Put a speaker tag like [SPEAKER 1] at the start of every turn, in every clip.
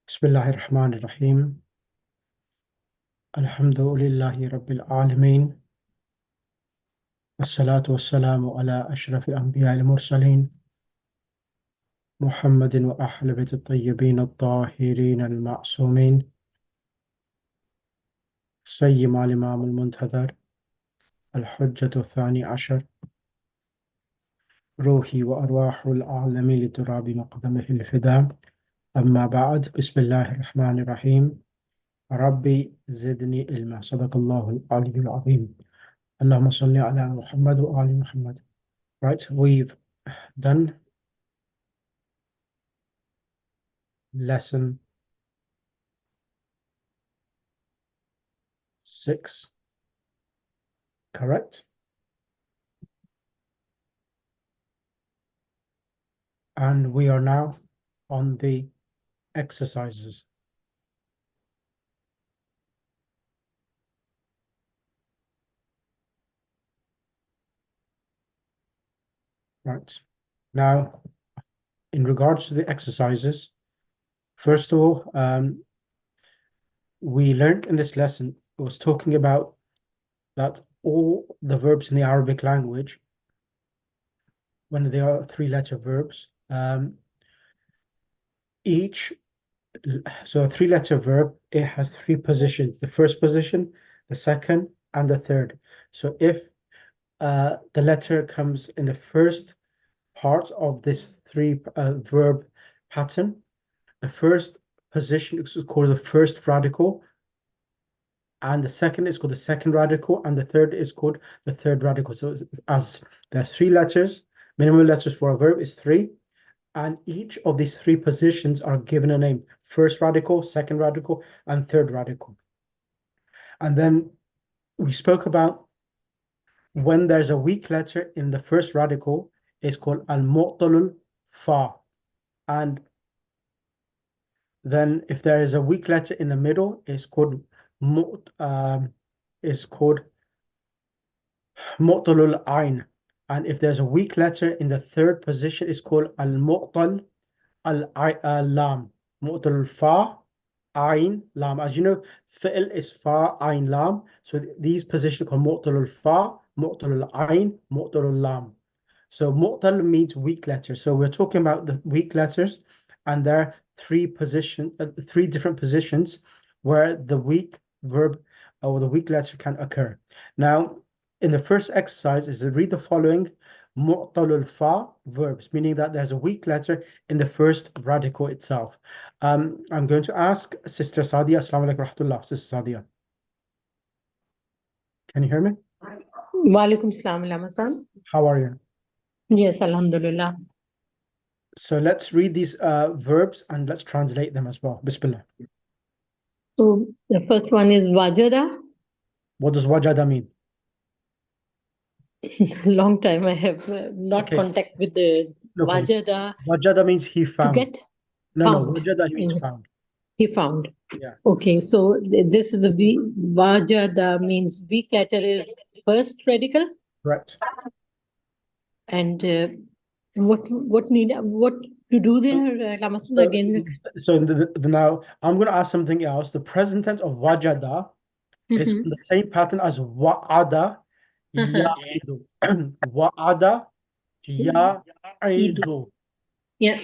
[SPEAKER 1] بسم الله الرحمن الرحيم الحمد لله رب العالمين والصلاة والسلام على أشرف الأنبياء المرسلين محمد وأهل بيت الطيبين الطاهرين المعصومين سيما الإمام المنتظر الحجة الثاني عشر روحي وأرواح العالمين لتراب مقدمه الفداء أما بعد بسم الله الرحمن الرحيم ربي زدني علما صدق الله العلي العظيم اللهم صل على محمد وآل محمد. Right, we've done lesson 6, correct? And we are now on the exercises. Right. Now, in regards to the exercises, first of all, we learned in this lesson, it was talking about that all the verbs in the Arabic language, when they are three-letter verbs, so a three-letter verb, it has three positions: the first position, the second, and the third. So if the letter comes in the first part of this three verb pattern, the first position is called the first radical, and the second is called the second radical, and the third is called the third radical. So as there's three letters, minimum letters for a verb is three, and each of these three positions are given a name: first radical, second radical, and third radical. And then we spoke about when there's a weak letter in the first radical, it's called al-mu'talul fa. And then if there is a weak letter in the middle, it's called mu'talul ayn. And if there's a weak letter in the third position, it's called al-mu'tal al-lam. Mu'talul fa, ayn, lam. As you know, fi'l is fa, ayn, lam. So these positions are called mu'talul fa, mu'talul ayn, mu'talul lam. So mu'tal means weak letters. So we're talking about the weak letters, and there are three different positions where the weak verb or the weak letter can occur. Now, in the first exercise is to read the following mu'talul fa verbs, meaning that there's a weak letter in the first radical itself. I'm going to ask Sister Sadia. Assalamu alaikum rahmatullah. Sister Sadia. Can you hear me?
[SPEAKER 2] Walaikum salam, Lamasan.
[SPEAKER 1] How are you?
[SPEAKER 2] Yes, Alhamdulillah.
[SPEAKER 1] So let's read these verbs and let's translate them as well. Bismillah.
[SPEAKER 2] So the first one is wajada.
[SPEAKER 1] What does wajada mean?
[SPEAKER 2] Long time I have not contact with the wajada.
[SPEAKER 1] Wajada means he found.
[SPEAKER 2] To get
[SPEAKER 1] No,
[SPEAKER 2] found.
[SPEAKER 1] wajada means found.
[SPEAKER 2] He found.
[SPEAKER 1] Yeah.
[SPEAKER 2] Okay, so this is the wajada means weak letter is first radical.
[SPEAKER 1] Correct.
[SPEAKER 2] And what to do there, Lamasan, again?
[SPEAKER 1] So now I'm going to ask something else. The present tense of wajada is the same pattern as wa'ada, ya'idu. Wa'ada, ya'idu.
[SPEAKER 2] Yeah.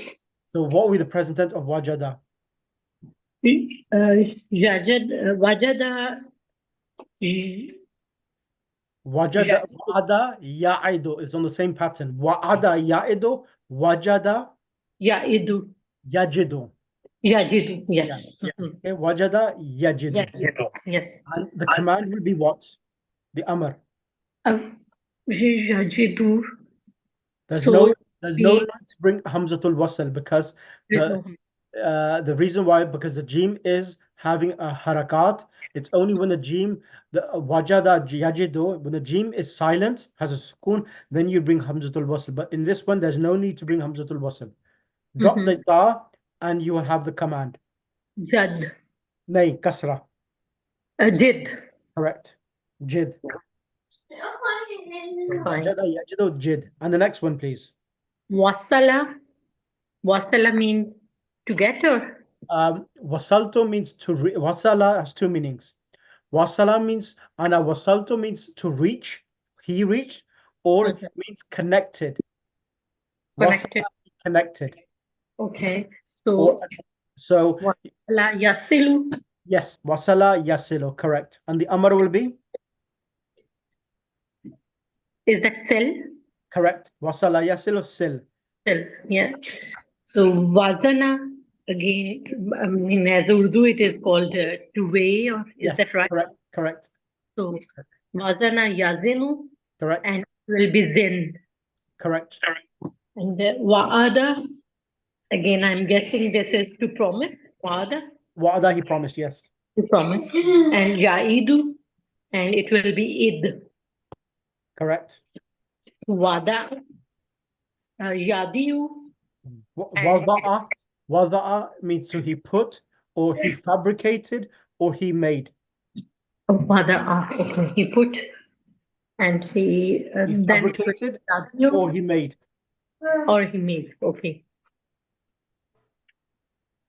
[SPEAKER 1] So what will be the present tense of wajada?
[SPEAKER 2] Wajada.
[SPEAKER 1] Wa'ada, ya'idu is on the same pattern. Wa'ada, ya'idu, wajada,
[SPEAKER 2] ya'idu.
[SPEAKER 1] Yajidu.
[SPEAKER 2] Yajidu, yes.
[SPEAKER 1] Yeah. Okay, wajada, yajidu.
[SPEAKER 2] Yes.
[SPEAKER 1] And the command will be what? The amr.
[SPEAKER 2] Yajidu.
[SPEAKER 1] There's no need to bring hamzatul wasl because the reason why, because the jim is having a harakat. It's only when the jim, the wajada yajidu, when the jim is silent, has a sukoon, then you bring hamzatul wasl. But in this one, there's no need to bring hamzatul wasl. Drop the ta and you will have the command.
[SPEAKER 2] Jad.
[SPEAKER 1] Nay, kasra.
[SPEAKER 2] Jid.
[SPEAKER 1] Correct. Jid. Wajada yajidu jid. And the next one, please.
[SPEAKER 2] Wasala. Wasala means together.
[SPEAKER 1] Wasalto means wasala has two meanings. Wasala means ana wasalto means to reach, he reached, or
[SPEAKER 2] Okay.
[SPEAKER 1] means connected.
[SPEAKER 2] Connected.
[SPEAKER 1] Wasala connected.
[SPEAKER 2] Okay.
[SPEAKER 1] Or so
[SPEAKER 2] wasala yasilu.
[SPEAKER 1] yes, wasala yasilo, correct. And the amar will be
[SPEAKER 2] Is that cell?
[SPEAKER 1] correct. Wasala yasilo sil.
[SPEAKER 2] Cell. Yeah. So wazana again. I mean, as Urdu, it is called to weigh. Or is
[SPEAKER 1] Yes,
[SPEAKER 2] that right?
[SPEAKER 1] correct, correct,
[SPEAKER 2] So wazana yazinu,
[SPEAKER 1] correct,
[SPEAKER 2] and will be zin.
[SPEAKER 1] correct.
[SPEAKER 2] And wa'ada. Again, I'm guessing this is to promise. Wa'ada.
[SPEAKER 1] Wa'ada he promised, yes.
[SPEAKER 2] To promise. And ya'idu, and it will be id.
[SPEAKER 1] Correct.
[SPEAKER 2] Wada. Yadiu. And
[SPEAKER 1] Wada'a means so he put, or he fabricated, or he made.
[SPEAKER 2] wada. Okay. He put and he
[SPEAKER 1] He
[SPEAKER 2] then it will
[SPEAKER 1] fabricated,
[SPEAKER 2] be yadiu,
[SPEAKER 1] or he made.
[SPEAKER 2] or he made. Okay.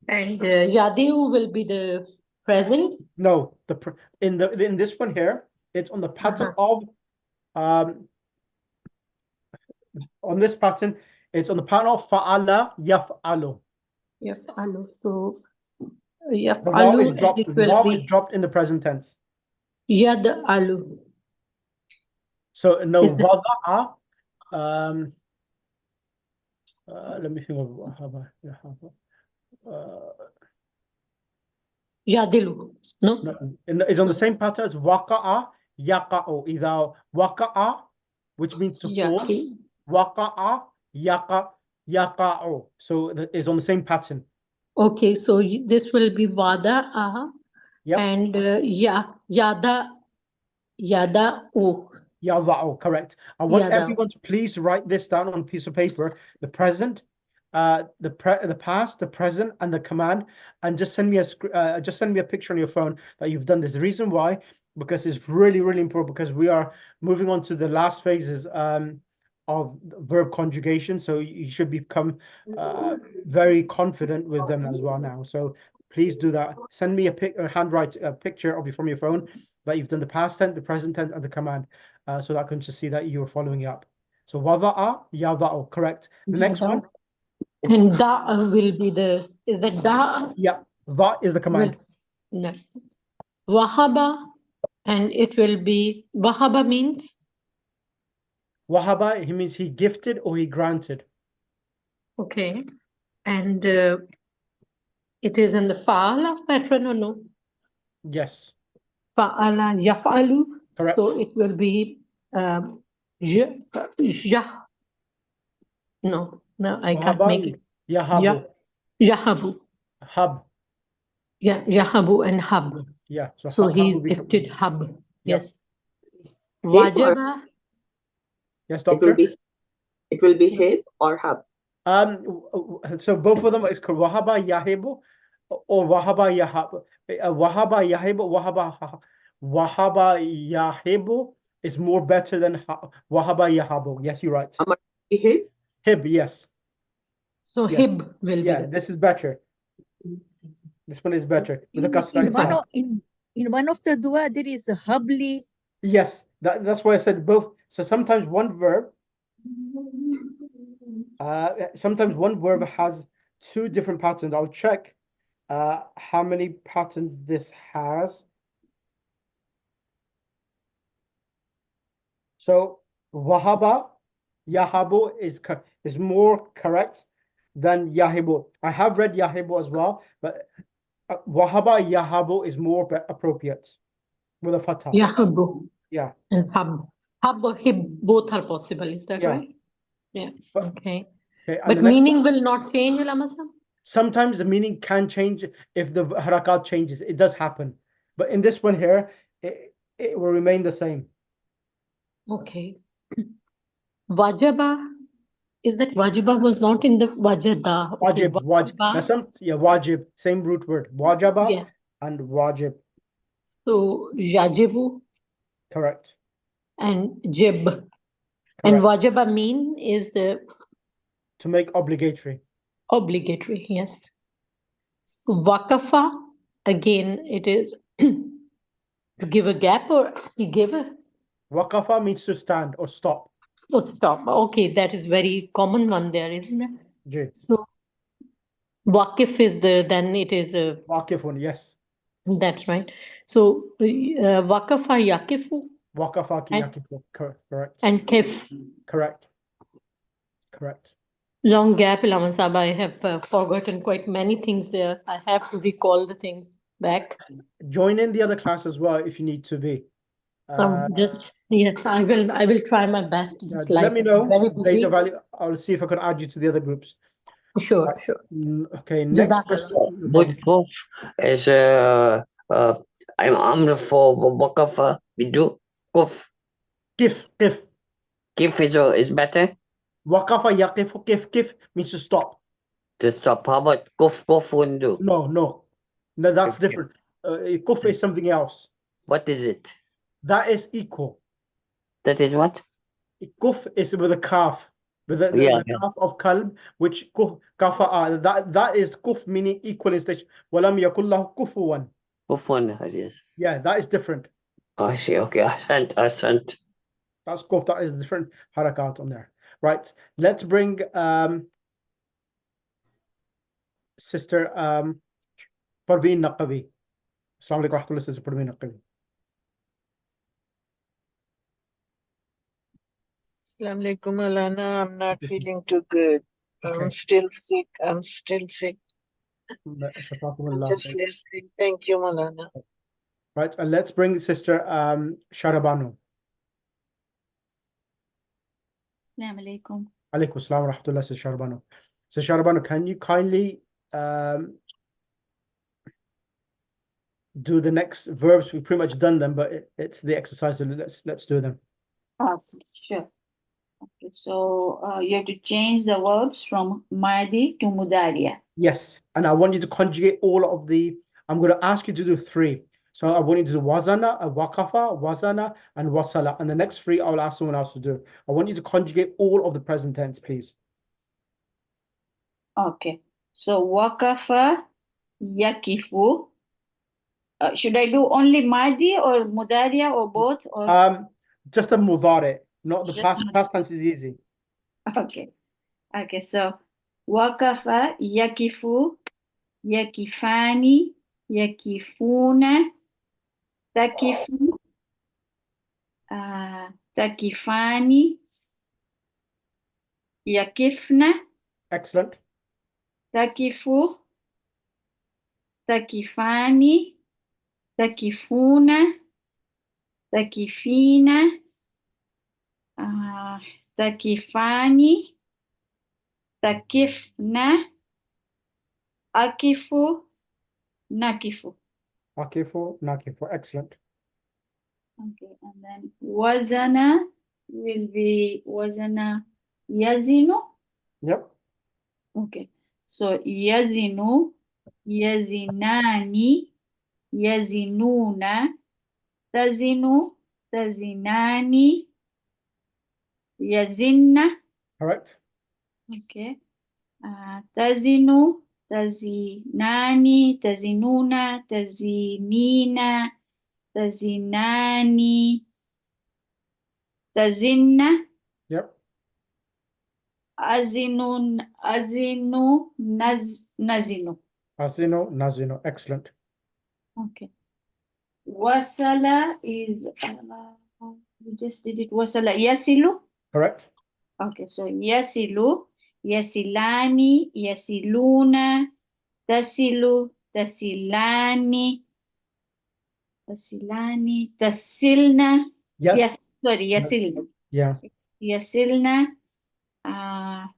[SPEAKER 2] And yadiu will be the present.
[SPEAKER 1] No, in this one here, it's on the pattern of on this pattern, it's on the pattern of fa'ala yaf'alu.
[SPEAKER 2] Yaf'alu. So
[SPEAKER 1] The waw
[SPEAKER 2] yaf'alu,
[SPEAKER 1] is
[SPEAKER 2] and
[SPEAKER 1] dropped.
[SPEAKER 2] it
[SPEAKER 1] The
[SPEAKER 2] will
[SPEAKER 1] waw is
[SPEAKER 2] be
[SPEAKER 1] dropped in the present tense.
[SPEAKER 2] yad'alu.
[SPEAKER 1] So no,
[SPEAKER 2] Is the
[SPEAKER 1] wada'a. Let me think of wahaba.
[SPEAKER 2] yadilu? No.
[SPEAKER 1] It's on the same pattern as waqa'a yaqa'u. Either waqa'a, which means to fall,
[SPEAKER 2] Yaki.
[SPEAKER 1] waqa'a yaqa'u. So it's on the same pattern.
[SPEAKER 2] Okay. So this will be wada
[SPEAKER 1] Yep.
[SPEAKER 2] and yada
[SPEAKER 1] Yada'u, correct. I want
[SPEAKER 2] yada.
[SPEAKER 1] everyone to please write this down on a piece of paper. The present, the past, the present, and the command, and just send me a picture on your phone that you've done this. The reason why, because it's really, really important, because we are moving on to the last phases of verb conjugation. So you should become very confident with them as well now. So please do that. Send me a handwrite a picture of you from your phone that you've done the past tense, the present tense, and the command, so that I can just see that you're following it up. So wada'a, yada'u, correct. The next
[SPEAKER 2] Yada.
[SPEAKER 1] one,
[SPEAKER 2] And da will be the, is that da?
[SPEAKER 1] yeah, that is the
[SPEAKER 2] Will,
[SPEAKER 1] command.
[SPEAKER 2] no. Wahaba, and it will be, Wahaba means,
[SPEAKER 1] Wahaba, he means he gifted or he granted.
[SPEAKER 2] okay, and it is in the fa'ala pattern or no?
[SPEAKER 1] Yes,
[SPEAKER 2] Fa'ala yaf'alu,
[SPEAKER 1] correct.
[SPEAKER 2] so it will be jah. No, I can't
[SPEAKER 1] Wahaba,
[SPEAKER 2] make it.
[SPEAKER 1] yahabu,
[SPEAKER 2] Yahabu.
[SPEAKER 1] hub.
[SPEAKER 2] Yeah, Yahabu and Hub.
[SPEAKER 1] Yeah, so
[SPEAKER 2] So
[SPEAKER 1] hub
[SPEAKER 2] he's
[SPEAKER 1] will be
[SPEAKER 2] gifted Hub.
[SPEAKER 1] Yep.
[SPEAKER 2] Yes.
[SPEAKER 3] Hib or
[SPEAKER 2] Wajaba.
[SPEAKER 1] Yes,
[SPEAKER 3] it will
[SPEAKER 1] doctor.
[SPEAKER 3] be hib or hub.
[SPEAKER 1] So both of them is called wahaba yahibu or wahaba yahabu. Wahaba yahibu, wahaba yahibu is more better than wahaba yahabu. Yes, you're right.
[SPEAKER 3] Amar hib.
[SPEAKER 1] Hib, yes.
[SPEAKER 2] So
[SPEAKER 1] Yes.
[SPEAKER 2] Hib will be the.
[SPEAKER 1] This is better. This one is better with the kasra
[SPEAKER 4] In
[SPEAKER 1] inside.
[SPEAKER 4] in one of the dua, there is a habli.
[SPEAKER 1] Yes, that's why I said both. So sometimes one verb has two different patterns. I'll check how many patterns this has. So wahaba yahabu is more correct than yahibu. I have read yahibu as well, but wahaba yahabu is more appropriate with a fatah.
[SPEAKER 2] Yahabu.
[SPEAKER 1] Yeah.
[SPEAKER 2] And Hub. Hub or Hib, both are possible. Is that
[SPEAKER 1] Yeah.
[SPEAKER 2] right? Yeah. Okay.
[SPEAKER 1] Okay.
[SPEAKER 2] But meaning will not change, Ulama-sam?
[SPEAKER 1] Sometimes the meaning can change if the harakat changes. It does happen. But in this one here, it will remain the same.
[SPEAKER 2] Okay. Wajaba. Is that wajiba was not in the wajada? Okay.
[SPEAKER 1] Wajib. Now wajib, same root word. Wajaba
[SPEAKER 2] Yeah.
[SPEAKER 1] and wajib.
[SPEAKER 2] So yajibu
[SPEAKER 1] Correct.
[SPEAKER 2] and jib.
[SPEAKER 1] Correct.
[SPEAKER 2] And wajaba mean is the
[SPEAKER 1] to make obligatory.
[SPEAKER 2] Obligatory, yes. Wakafa, again, it is to give a gap or you give a
[SPEAKER 1] Waqafa means to stand or stop.
[SPEAKER 2] oh, stop. Okay, that is very common one there, isn't it?
[SPEAKER 1] Ji.
[SPEAKER 2] So Wakif is then it is
[SPEAKER 1] Waqifun, yes.
[SPEAKER 2] that's right. So Wakafa Yakifu
[SPEAKER 1] Waqafa ki
[SPEAKER 2] And-
[SPEAKER 1] yaqifu. Correct.
[SPEAKER 2] and Kef.
[SPEAKER 1] Correct. Correct.
[SPEAKER 2] Long gap, Laman Sahib. I have forgotten quite many things there. I have to recall the things back.
[SPEAKER 1] Join in the other class as well if you need to be.
[SPEAKER 2] Just yes, I will. I will try my best. Just
[SPEAKER 1] Let
[SPEAKER 2] life
[SPEAKER 1] me
[SPEAKER 2] is
[SPEAKER 1] know
[SPEAKER 2] very busy.
[SPEAKER 1] later, value. I'll see if I can add you to the other groups.
[SPEAKER 2] Sure, sure.
[SPEAKER 1] Okay, next
[SPEAKER 2] Jazakallah.
[SPEAKER 1] question. No
[SPEAKER 5] But
[SPEAKER 1] problem.
[SPEAKER 5] Kuf is I'm Amr for Wakafa. We do Kuf.
[SPEAKER 1] Kif.
[SPEAKER 5] Kif is better
[SPEAKER 1] Waqafa yaqifu kif means to stop.
[SPEAKER 5] to stop. How about Kuf won't do?
[SPEAKER 1] No, that's
[SPEAKER 5] Kif.
[SPEAKER 1] different. Kuf is something else.
[SPEAKER 5] What is it?
[SPEAKER 1] That is equal.
[SPEAKER 5] That is what?
[SPEAKER 1] Kuf is with a kaf, with the
[SPEAKER 5] Yeah.
[SPEAKER 1] kaf of kalb, which kuf kafa'a. That is kuf meaning equal instead. Walam yakullahu kufuwan.
[SPEAKER 5] Kuf one, yes.
[SPEAKER 1] Yeah, that is different.
[SPEAKER 5] I see. Okay, Asant.
[SPEAKER 1] That's kuf. That is different harakat on there. Right. Let's bring Sister Parveen Naqavi. Assalamu alaikum wa rahmatullah, Sister Parveen Naqavi.
[SPEAKER 6] Assalamu alaikum, Alana. I'm not feeling too good.
[SPEAKER 1] Okay.
[SPEAKER 6] I'm still sick. I'm just
[SPEAKER 1] Shafakumullah.
[SPEAKER 6] listening. Thank you, Malana.
[SPEAKER 1] Right, and let's bring Sister Sharabanu.
[SPEAKER 7] Assalamu alaikum.
[SPEAKER 1] Alaikum assalam wa rahmatullah, Sister Sharabanu. Sister Sharabanu, can you kindly do the next verbs? We've pretty much done them, but it's the exercise, so let's do them.
[SPEAKER 7] Awesome. Sure. Okay, so you have to change the verbs from Madi to Mudariya.
[SPEAKER 1] Yes, and I want you to conjugate all of the. I'm going to ask you to do 3. So I want you to do wazana, waqafa, wazana, and wasala. And the next 3 I'll ask someone else to do. I want you to conjugate all of the present tense, please.
[SPEAKER 7] Okay. So waqafa yakifu. Should I do only Madi or Mudariya or both? Or
[SPEAKER 1] Just the mudari, not the
[SPEAKER 7] Just
[SPEAKER 1] past tense is easy.
[SPEAKER 7] okay. Okay. So waqafa yakifu, yakifani, yakifuna, takifu, takifani, yakifna,
[SPEAKER 1] Excellent.
[SPEAKER 7] takifu, takifani, takifuna, takifina, takifani, takifna, akifu, nakifu.
[SPEAKER 1] Akifu, nakifu. Excellent.
[SPEAKER 7] Okay, and then wazana will be wazana yazinu.
[SPEAKER 1] Yep.
[SPEAKER 7] Okay, so yazinu, yazinani, yazinuna, tazinu, tazinani, yazinna.
[SPEAKER 1] Correct.
[SPEAKER 7] Okay, tazinu, tazinani, tazinuna, tazinina, tazinani, tazinna,
[SPEAKER 1] Yep.
[SPEAKER 7] azinu, nazinu.
[SPEAKER 1] Azino, nazino. Excellent.
[SPEAKER 7] Okay. Wasala is, we just did it. Wasala, yasilu.
[SPEAKER 1] Correct.
[SPEAKER 7] Okay, so yasilu, yasilani, yasiluna, tasilu, tasilani, tasilani, tasilna.
[SPEAKER 1] Yes.
[SPEAKER 7] Sorry, yasilna.
[SPEAKER 1] Yeah.
[SPEAKER 7] Yasilna,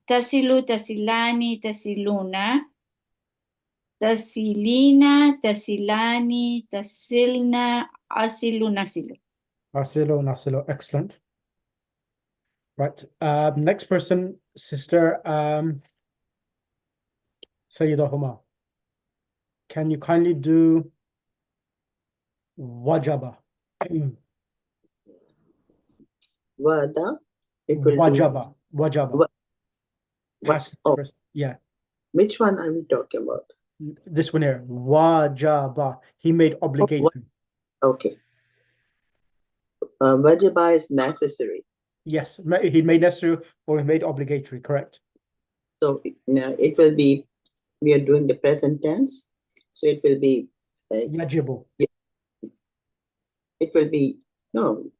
[SPEAKER 7] tasilu, tasilani, tasiluna, tasilina, tasilani, tasilna, asilu, nasilu.
[SPEAKER 1] Asilo, nasilo. Excellent. Right. Next person, Sister Sayyida Huma. Can you kindly do wajaba?
[SPEAKER 3] Vada. It will
[SPEAKER 1] Wajaba.
[SPEAKER 3] be.
[SPEAKER 1] Wajaba.
[SPEAKER 3] What?
[SPEAKER 1] Past
[SPEAKER 3] Oh,
[SPEAKER 1] first. Yeah.
[SPEAKER 3] which one are we talking about?
[SPEAKER 1] This one here. Wajaba. He made obligatory.
[SPEAKER 3] Okay. Wajaba is necessary.
[SPEAKER 1] Yes, he made necessary or he made obligatory, correct.
[SPEAKER 3] So it will be, we are doing the present tense. So it will be,
[SPEAKER 1] Yajibu.
[SPEAKER 3] it will be, no,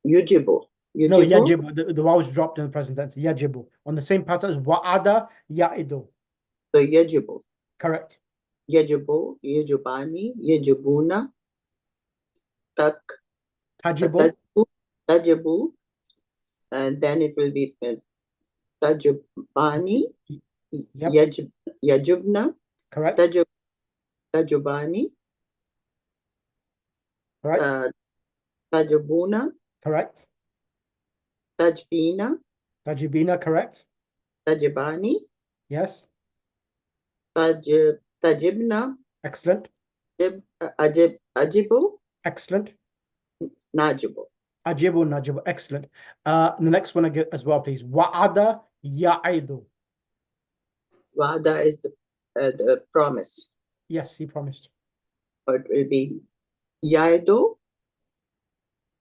[SPEAKER 3] yujibu.
[SPEAKER 1] No,
[SPEAKER 3] Yujibu.
[SPEAKER 1] yajibu. The waw is dropped in the present tense. Yajibu. On the same pattern as wa'ada, ya'idu.
[SPEAKER 3] So yajibu.
[SPEAKER 1] Correct.
[SPEAKER 3] Yajibu, yajubani, yajibuna,
[SPEAKER 1] Tajibu.
[SPEAKER 3] tajibu, and then it will be tajubani,
[SPEAKER 1] Yep.
[SPEAKER 3] yajubna,
[SPEAKER 1] Correct.
[SPEAKER 3] tajubani,
[SPEAKER 1] Correct.
[SPEAKER 3] tajubuna,
[SPEAKER 1] Correct.
[SPEAKER 3] tajbina,
[SPEAKER 1] Tajibina. Correct.
[SPEAKER 3] tajibani,
[SPEAKER 1] Yes.
[SPEAKER 3] tajibna,
[SPEAKER 1] Excellent.
[SPEAKER 3] ajibu,
[SPEAKER 1] Excellent.
[SPEAKER 3] najibu.
[SPEAKER 1] Ajibu, najibu. Excellent. The next one again as well, please. Wa'ada, ya'idu.
[SPEAKER 3] Wa'ada is the promise.
[SPEAKER 1] Yes, he promised.
[SPEAKER 3] Or it will be yaidu,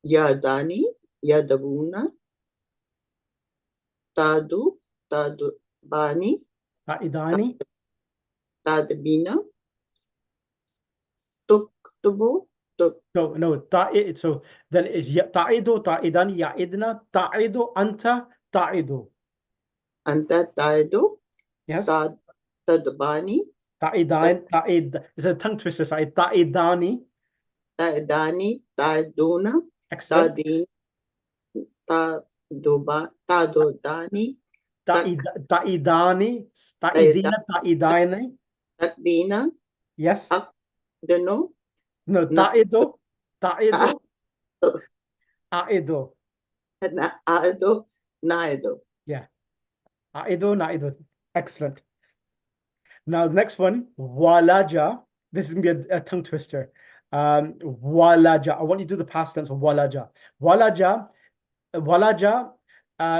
[SPEAKER 3] yadani, yadabuna, tadubani,
[SPEAKER 1] Ta'idani.
[SPEAKER 3] tadbina, tuktubu,
[SPEAKER 1] No, ta'id. So then it's ta'idu, ta'idani, ya'idna, ta'idu, anta, ta'idu.
[SPEAKER 3] anta taidu,
[SPEAKER 1] Yes.
[SPEAKER 3] tadbani,
[SPEAKER 1] Ta'idan, ta'id. It's a tongue twister side. Ta'idani.
[SPEAKER 3] taidani, taiduna,
[SPEAKER 1] Excellent.
[SPEAKER 3] tadin, tadudani,
[SPEAKER 1] Ta'idani. Ta'idina, ta'idani.
[SPEAKER 3] takdina,
[SPEAKER 1] Yes.
[SPEAKER 3] dano,
[SPEAKER 1] No,
[SPEAKER 3] na-
[SPEAKER 1] ta'idu, ta'idu, a'idu.
[SPEAKER 3] naado, naido.
[SPEAKER 1] Yeah. A'idu, na'idu. Excellent. Now, the next one, walaja. This is going to be a tongue twister. Walaja. I want you to do the past tense of walaja. Walaja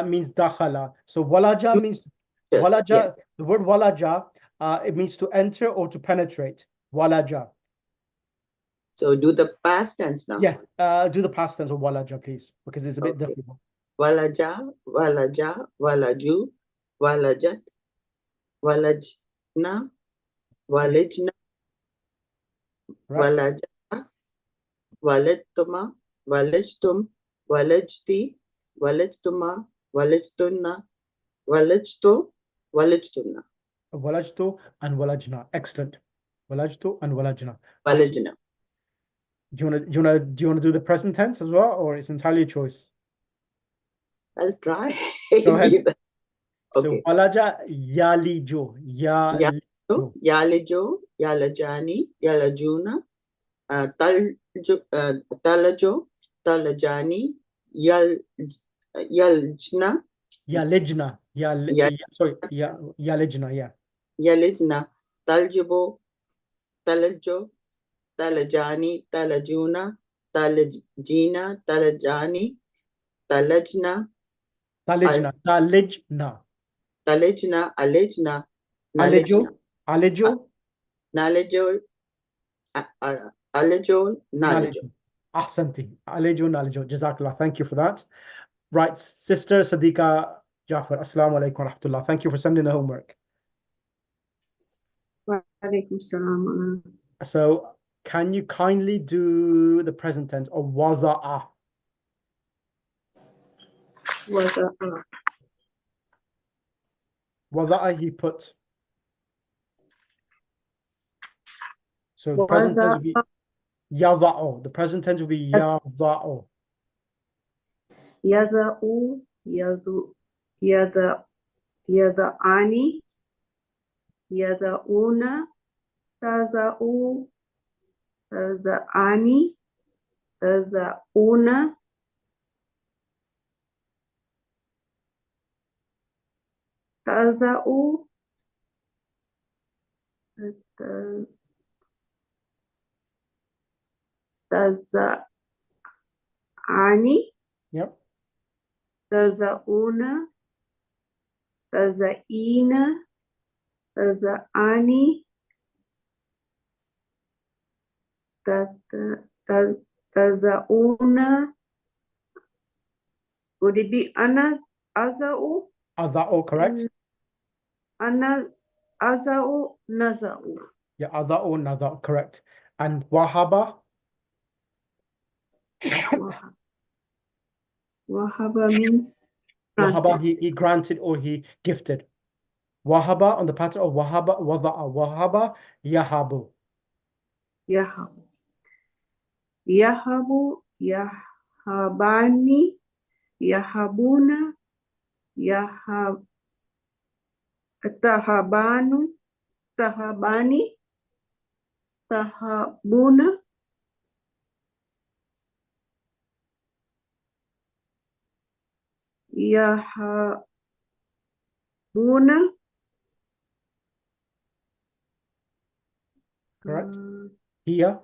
[SPEAKER 1] means dakhala. So walaja means walaja.
[SPEAKER 3] Yeah.
[SPEAKER 1] The word walaja, it means to enter or to penetrate. Walaja.
[SPEAKER 3] So do the past tense now.
[SPEAKER 1] Yeah. Do the past tense of walaja, please, because it's a bit
[SPEAKER 3] Okay.
[SPEAKER 1] difficult.
[SPEAKER 3] Walaja, walaja, walaju, walajat, walajna, walajna,
[SPEAKER 1] Right.
[SPEAKER 3] walaja, walajtuma, walajtum, walajti, walajtuma, walajtunna, walajtu, walajtunna,
[SPEAKER 1] Walajtu and walajna. Excellent. Walajtu and walajna.
[SPEAKER 3] walajna.
[SPEAKER 1] Do you wanna do the present tense as well, or it's entirely your choice?
[SPEAKER 3] I'll try.
[SPEAKER 1] Go ahead.
[SPEAKER 3] These are-
[SPEAKER 1] So
[SPEAKER 3] Okay.
[SPEAKER 1] walaja yalijo. Yalijo.
[SPEAKER 3] Yalijo, yalajani, yalajuna, talajo, talajani, yaljna,
[SPEAKER 1] Yalijna. Sorry. Yalijna. Yeah.
[SPEAKER 3] yalijna, taljibo, talajo, talajani, talajuna, talajina, talajani, talajna,
[SPEAKER 1] Talijna. Talijna.
[SPEAKER 3] talajna, alejna,
[SPEAKER 1] Alijo.
[SPEAKER 3] nalejna,
[SPEAKER 1] Alijo.
[SPEAKER 3] nalejo, alejo, nalejo.
[SPEAKER 1] Nalijo. Ahsanti. Alijo. Nalijo. Jazakallah. Thank you for that. Right. Sister Sadiqa Jafar. Assalamu alaikum wa rahmatullah. Thank you for sending the homework.
[SPEAKER 8] Walaikum salam.
[SPEAKER 1] So can you kindly do the present tense of wada'a?
[SPEAKER 8] Wada'a.
[SPEAKER 1] Wada'a, he put. So the present tense will be yada'u. The present tense will be yada'u.
[SPEAKER 8] Yada'u, yada'ani, yada'una, taza'u, taza'ani, taza'una, taza'u, taza'ani,
[SPEAKER 1] Yep.
[SPEAKER 8] taza'una, taza'ina, taza'ani, تزعون. Would it be أنا أزعو?
[SPEAKER 1] Ada'u, correct?
[SPEAKER 8] أنا أزعو نزعو.
[SPEAKER 1] Yeah, ada'u, nada'u, correct. And wahaba?
[SPEAKER 8] Wahab. Wahaba means
[SPEAKER 1] Wahaba,
[SPEAKER 8] granted.
[SPEAKER 1] he granted or he gifted. Wahaba on the pattern of wahaba, wada'a. Wahaba, yahabu.
[SPEAKER 8] Yahab. Yahabu, Yahabani, Yahabuna, Yahab, Tahabanu, Tahabani, Tahabuna, Yahabuna,
[SPEAKER 1] Correct? Here,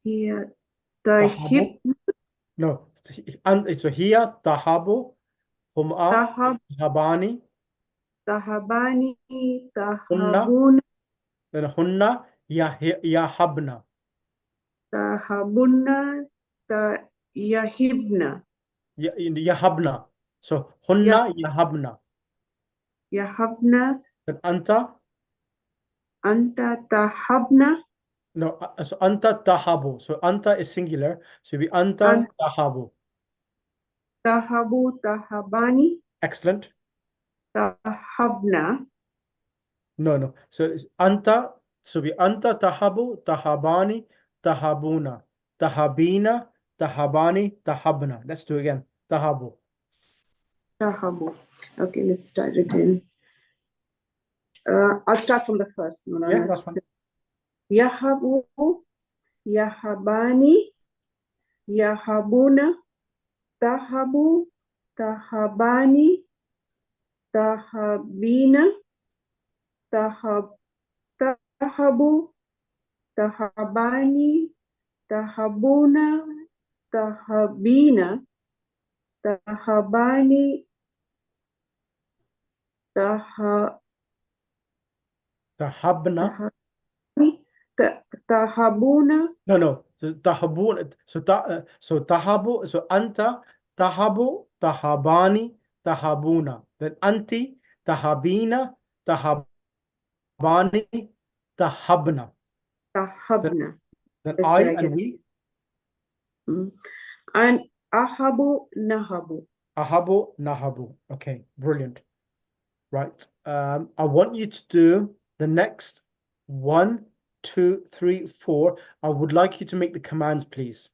[SPEAKER 8] Here,
[SPEAKER 1] tahabu.
[SPEAKER 8] Tahib,
[SPEAKER 1] No, and so here, tahabu, hum'a,
[SPEAKER 8] Tahab,
[SPEAKER 1] tahabani,
[SPEAKER 8] Tahabani,
[SPEAKER 1] hunna,
[SPEAKER 8] Tahabuna,
[SPEAKER 1] then hunna, yahabna.
[SPEAKER 8] Tahabuna, Yahibna,
[SPEAKER 1] Yahabna. So hunna, yahabna.
[SPEAKER 8] Yahabna,
[SPEAKER 1] Then anta,
[SPEAKER 8] Anta Tahabna,
[SPEAKER 1] no, so anta tahabu. So anta is singular. So we anta tahabu.
[SPEAKER 8] Tahabu, Tahabani,
[SPEAKER 1] Excellent.
[SPEAKER 8] Tahabna,
[SPEAKER 1] No. So it's anta. So we anta tahabu, tahabani, tahabuna, tahabina, tahabani, tahabna. Let's do it again. Tahabu.
[SPEAKER 8] Tahabu. Okay, let's start again. I'll start from the first.
[SPEAKER 1] Yeah,
[SPEAKER 8] Maulana.
[SPEAKER 1] that's fine.
[SPEAKER 8] Yahabu, Yahabani, Yahabuna, Tahabu, Tahabani, Tahabina, Tahabu, Tahabani, Tahabuna, Tahabina, Tahabani,
[SPEAKER 1] Tahabna.
[SPEAKER 8] Tahabuna,
[SPEAKER 1] No. So tahabun. So tahabu. So anta tahabu, tahabani, tahabuna. Then anti, tahabina, tahabani, tahabna.
[SPEAKER 8] Tahabna.
[SPEAKER 1] Then
[SPEAKER 8] That's
[SPEAKER 1] I
[SPEAKER 8] right.
[SPEAKER 1] and we.
[SPEAKER 8] And Ahabu, Nahabu.
[SPEAKER 1] Ahabu, nahabu. Okay, brilliant. Right. I want you to do the next 1, 2, 3, 4. I would like you to make the commands, please.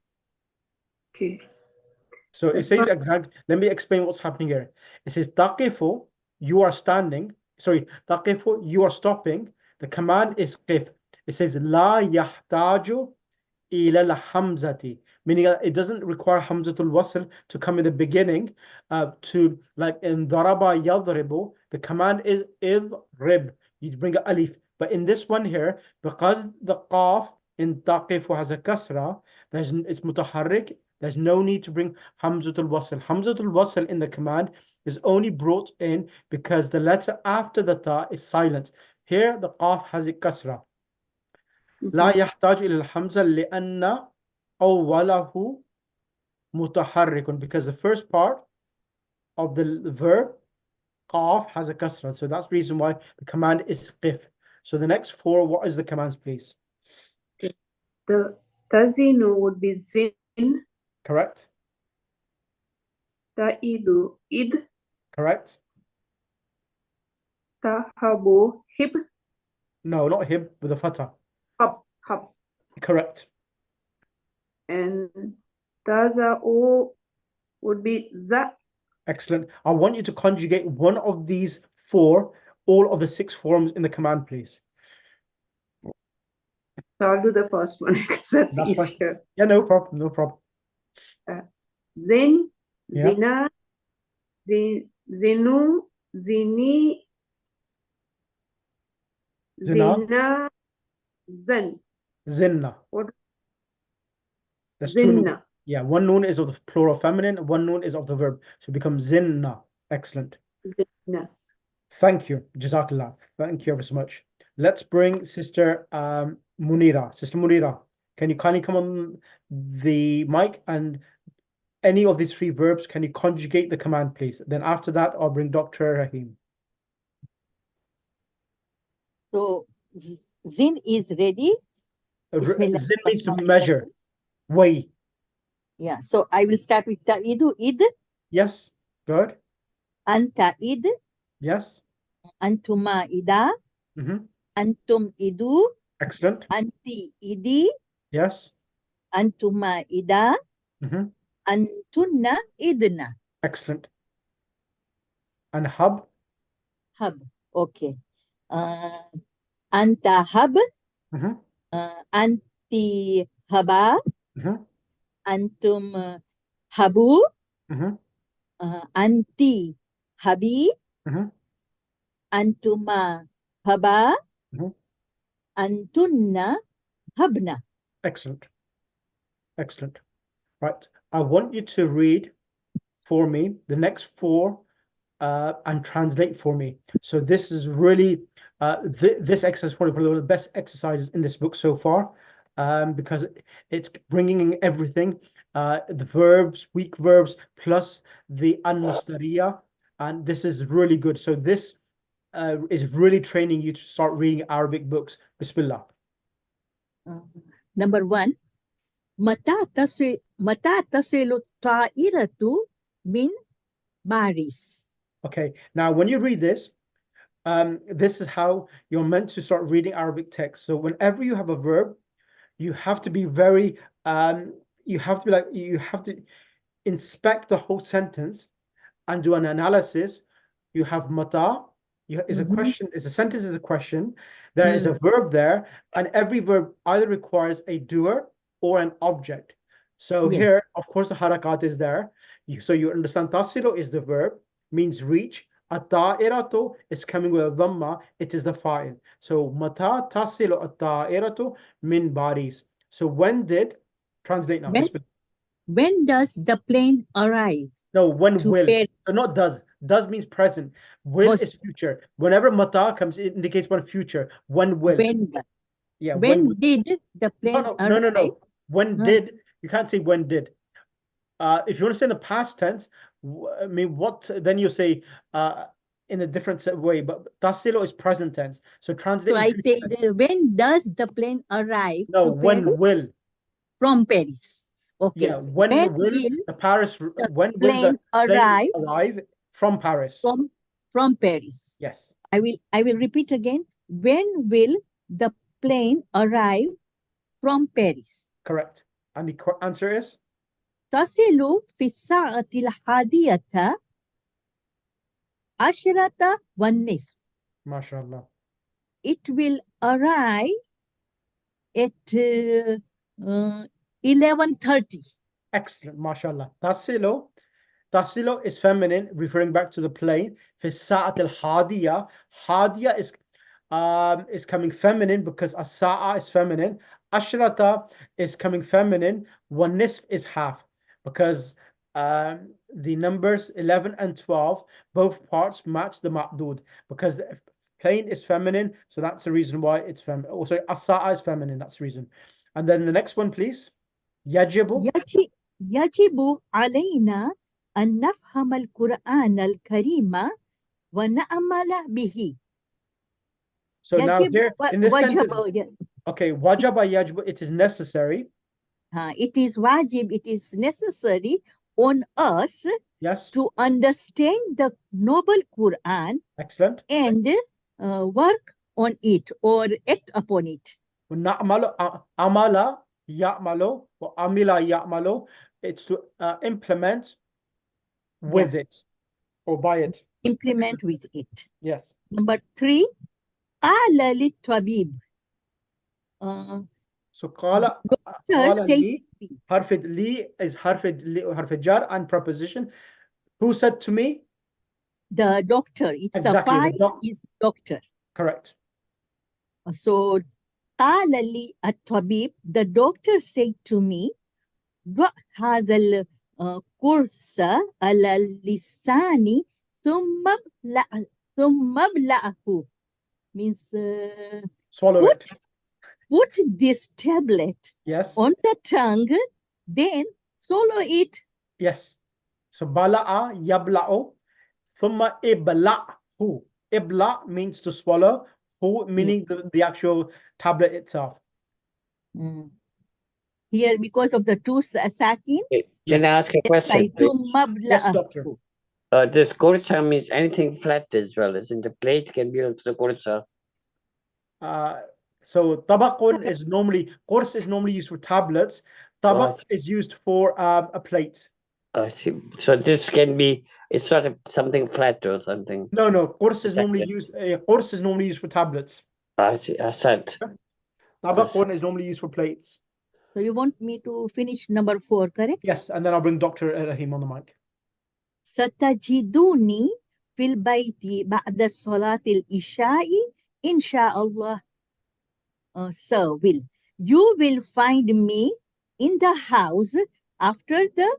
[SPEAKER 8] Okay.
[SPEAKER 1] So it says exact. Let me explain what's happening here. It says taqifu, you are standing. Sorry, taqifu, you are stopping. The command is qif. It says la yahtaju ila al-hamzati, meaning it doesn't require hamzatul wasl to come in the beginning. To like in daraba yadribu, the command is idrib. You bring a alif, but in this one here, because the qaf in taqifu has a kasra, it's mutaharrik. There's no need to bring hamzatul wasl. Hamzatul wasl in the command is only brought in because the letter after the ta is silent. Here the qaf has a kasra. لا يحتاج إلى الحمزة لأن أوله متحرك, because the first part of the verb قاف has a kasra. So that's the reason why the command is qif. So the next 4, what is the commands, please?
[SPEAKER 8] The Tazinu would be Zin,
[SPEAKER 1] Correct?
[SPEAKER 8] Ta'idu, Id,
[SPEAKER 1] Correct?
[SPEAKER 8] Tahabu, Hib,
[SPEAKER 1] No, not hib, with a fatah.
[SPEAKER 8] Hab.
[SPEAKER 1] Correct.
[SPEAKER 8] And Taza'u would be Za.
[SPEAKER 1] Excellent. I want you to conjugate one of these 4, all of the 6 forms in the command, please.
[SPEAKER 8] So I'll do the first one because that's
[SPEAKER 1] Fine.
[SPEAKER 8] easier.
[SPEAKER 1] Yeah, no problem.
[SPEAKER 8] Zin,
[SPEAKER 1] Yeah.
[SPEAKER 8] Zina, Zinu, Zini,
[SPEAKER 1] Zina.
[SPEAKER 8] Zina, Zin.
[SPEAKER 1] Zinna.
[SPEAKER 8] What?
[SPEAKER 1] There's 2 noon.
[SPEAKER 8] Zinna.
[SPEAKER 1] Yeah, one noon is of the plural feminine, one noon is of the verb. So it becomes zinna. Excellent.
[SPEAKER 8] Zinna.
[SPEAKER 1] Thank you. Jazakallah. Thank you ever so much. Let's bring Sister Munira. Sister Munira, can you kindly come on the mic, and any of these three verbs, can you conjugate the command, please? Then after that, I'll bring Dr. Rahim.
[SPEAKER 4] So Zin is ready. Bismillah.
[SPEAKER 1] Zin means to measure, weigh.
[SPEAKER 4] Yeah. So I will start with ta'idu. Id.
[SPEAKER 1] Yes, good.
[SPEAKER 4] Anta id.
[SPEAKER 1] Yes.
[SPEAKER 4] Antuma ida.
[SPEAKER 1] Mhm.
[SPEAKER 4] Antum idu.
[SPEAKER 1] Excellent.
[SPEAKER 4] Anti idi.
[SPEAKER 1] Yes.
[SPEAKER 4] Antuma ida.
[SPEAKER 1] Mhm.
[SPEAKER 4] Antunna idna.
[SPEAKER 1] Excellent. And hub.
[SPEAKER 4] Hub. Okay. Anta hub.
[SPEAKER 1] Mhm.
[SPEAKER 4] Anti haba.
[SPEAKER 1] Mhm.
[SPEAKER 4] Antum habu.
[SPEAKER 1] Mhm.
[SPEAKER 4] Anti habi.
[SPEAKER 1] Mhm.
[SPEAKER 4] Antuma haba.
[SPEAKER 1] Mhm.
[SPEAKER 4] Antunna habna.
[SPEAKER 1] Excellent. Excellent. Right. I want you to read for me the next four and translate for me. So this is really this exercise is probably one of the best exercises in this book so far, because it's bringing in everything, the verbs, weak verbs, plus the al-masdariya, and this is really good. So this is really training you to start reading Arabic books. Bismillah.
[SPEAKER 4] Number one, mata tasilu ta'iratu min baris.
[SPEAKER 1] Okay, now when you read this, this is how you're meant to start reading Arabic text. So whenever you have a verb, you have to be very, you have to inspect the whole sentence and do an analysis. You have mata, is a question, is a sentence is a question. There is a verb there, and every verb either requires a doer or an object. So
[SPEAKER 4] Yes.
[SPEAKER 1] here, of course, the harakat is there. So you understand tasilu is the verb, means reach. At-ta'iratu is coming with a dhamma, it is the fa'il. So mata tasilu at-ta'iratu min baris. So when did, translate now.
[SPEAKER 4] When does the plane arrive?
[SPEAKER 1] No, when
[SPEAKER 4] To
[SPEAKER 1] will.
[SPEAKER 4] Paris.
[SPEAKER 1] So not does. Does means present. Will is future. Whenever mata comes, it indicates one future. When will. Yeah.
[SPEAKER 4] When did the plane
[SPEAKER 1] No.
[SPEAKER 4] arrive?
[SPEAKER 1] When did. You can't say when did. If you want to say in the past tense, I mean, what, then you say in a different way, but tasilo is present tense. So translate.
[SPEAKER 4] So I say, when does the plane arrive?
[SPEAKER 1] No,
[SPEAKER 4] to
[SPEAKER 1] when
[SPEAKER 4] Paris?
[SPEAKER 1] will.
[SPEAKER 4] From Paris. Okay.
[SPEAKER 1] Yeah, when will the Paris, when will
[SPEAKER 4] plane
[SPEAKER 1] the plane arrive from Paris?
[SPEAKER 4] From Paris.
[SPEAKER 1] Yes.
[SPEAKER 4] I will repeat again. When will the plane arrive from Paris?
[SPEAKER 1] Correct. And the answer is?
[SPEAKER 4] تصل في الساعة 11:10.
[SPEAKER 1] MashaAllah.
[SPEAKER 4] It will arrive at 11:30.
[SPEAKER 1] Excellent, MashaAllah. Tasilo is feminine, referring back to the plane. في الساعة الحادية. Hadiya is coming feminine because as-sa'a is feminine. Ashrata is coming feminine. Nisf is half because the numbers 11 and 12, both parts match the ma'dud because the plane is feminine, so that's the reason why it's feminine. Also, as-sa'a is feminine, that's the reason. And then the next one, please. Yajibu.
[SPEAKER 4] يجب علينا أن نفهم القرآن الكريم ونعمل به.
[SPEAKER 1] So now here in this sentence, okay, wajaba yajibu, it is necessary.
[SPEAKER 4] It is wajib, it is necessary on us,
[SPEAKER 1] yes,
[SPEAKER 4] to understand the noble Quran.
[SPEAKER 1] Excellent.
[SPEAKER 4] And work on it or act upon it.
[SPEAKER 1] Amala ya'malu or amila ya'malu, it's to implement with it or by it.
[SPEAKER 4] Implement
[SPEAKER 1] Excellent.
[SPEAKER 4] with it.
[SPEAKER 1] Yes.
[SPEAKER 4] Number 3, ala li tabib.
[SPEAKER 1] So qala li, harfid li is harfid jar and preposition. Who said to me?
[SPEAKER 4] The doctor. It's
[SPEAKER 1] exactly,
[SPEAKER 4] a file is doctor.
[SPEAKER 1] Correct.
[SPEAKER 4] So qala li at-tabib, the doctor said to me, هذا الكورس على اللسان ثم ابلعه, means
[SPEAKER 1] swallow it.
[SPEAKER 4] put this tablet
[SPEAKER 1] Yes.
[SPEAKER 4] on the tongue, then swallow it.
[SPEAKER 1] Yes. So bala'a yabla'u thumma ibla'hu. Ibla means to swallow, hu meaning the actual tablet itself.
[SPEAKER 4] Mm. Here, because of the two sakin,
[SPEAKER 5] Okay, can I ask a
[SPEAKER 4] that's why
[SPEAKER 5] question, please?
[SPEAKER 1] Yes,
[SPEAKER 4] thumma
[SPEAKER 1] doctor.
[SPEAKER 5] This kurcha means anything flat as well, isn't the plate can be also kurcha.
[SPEAKER 1] So tabaqun is normally, qurs is normally used for tablets. Tabaq
[SPEAKER 5] Right.
[SPEAKER 1] is used for a plate.
[SPEAKER 5] I see. So this can be, it's sort of something flat or something.
[SPEAKER 1] No, qurs is normally
[SPEAKER 5] Exactly.
[SPEAKER 1] used. Qurs is normally used for tablets.
[SPEAKER 5] I see. I said.
[SPEAKER 1] Tabaqun is normally used for plates.
[SPEAKER 4] So you want me to finish number 4, correct?
[SPEAKER 1] Yes, and then I'll bring Dr. Rahim on the mic.
[SPEAKER 4] ستجدوني في البيت بعد صلاة العشاء إن شاء الله. So you will find me in the house after the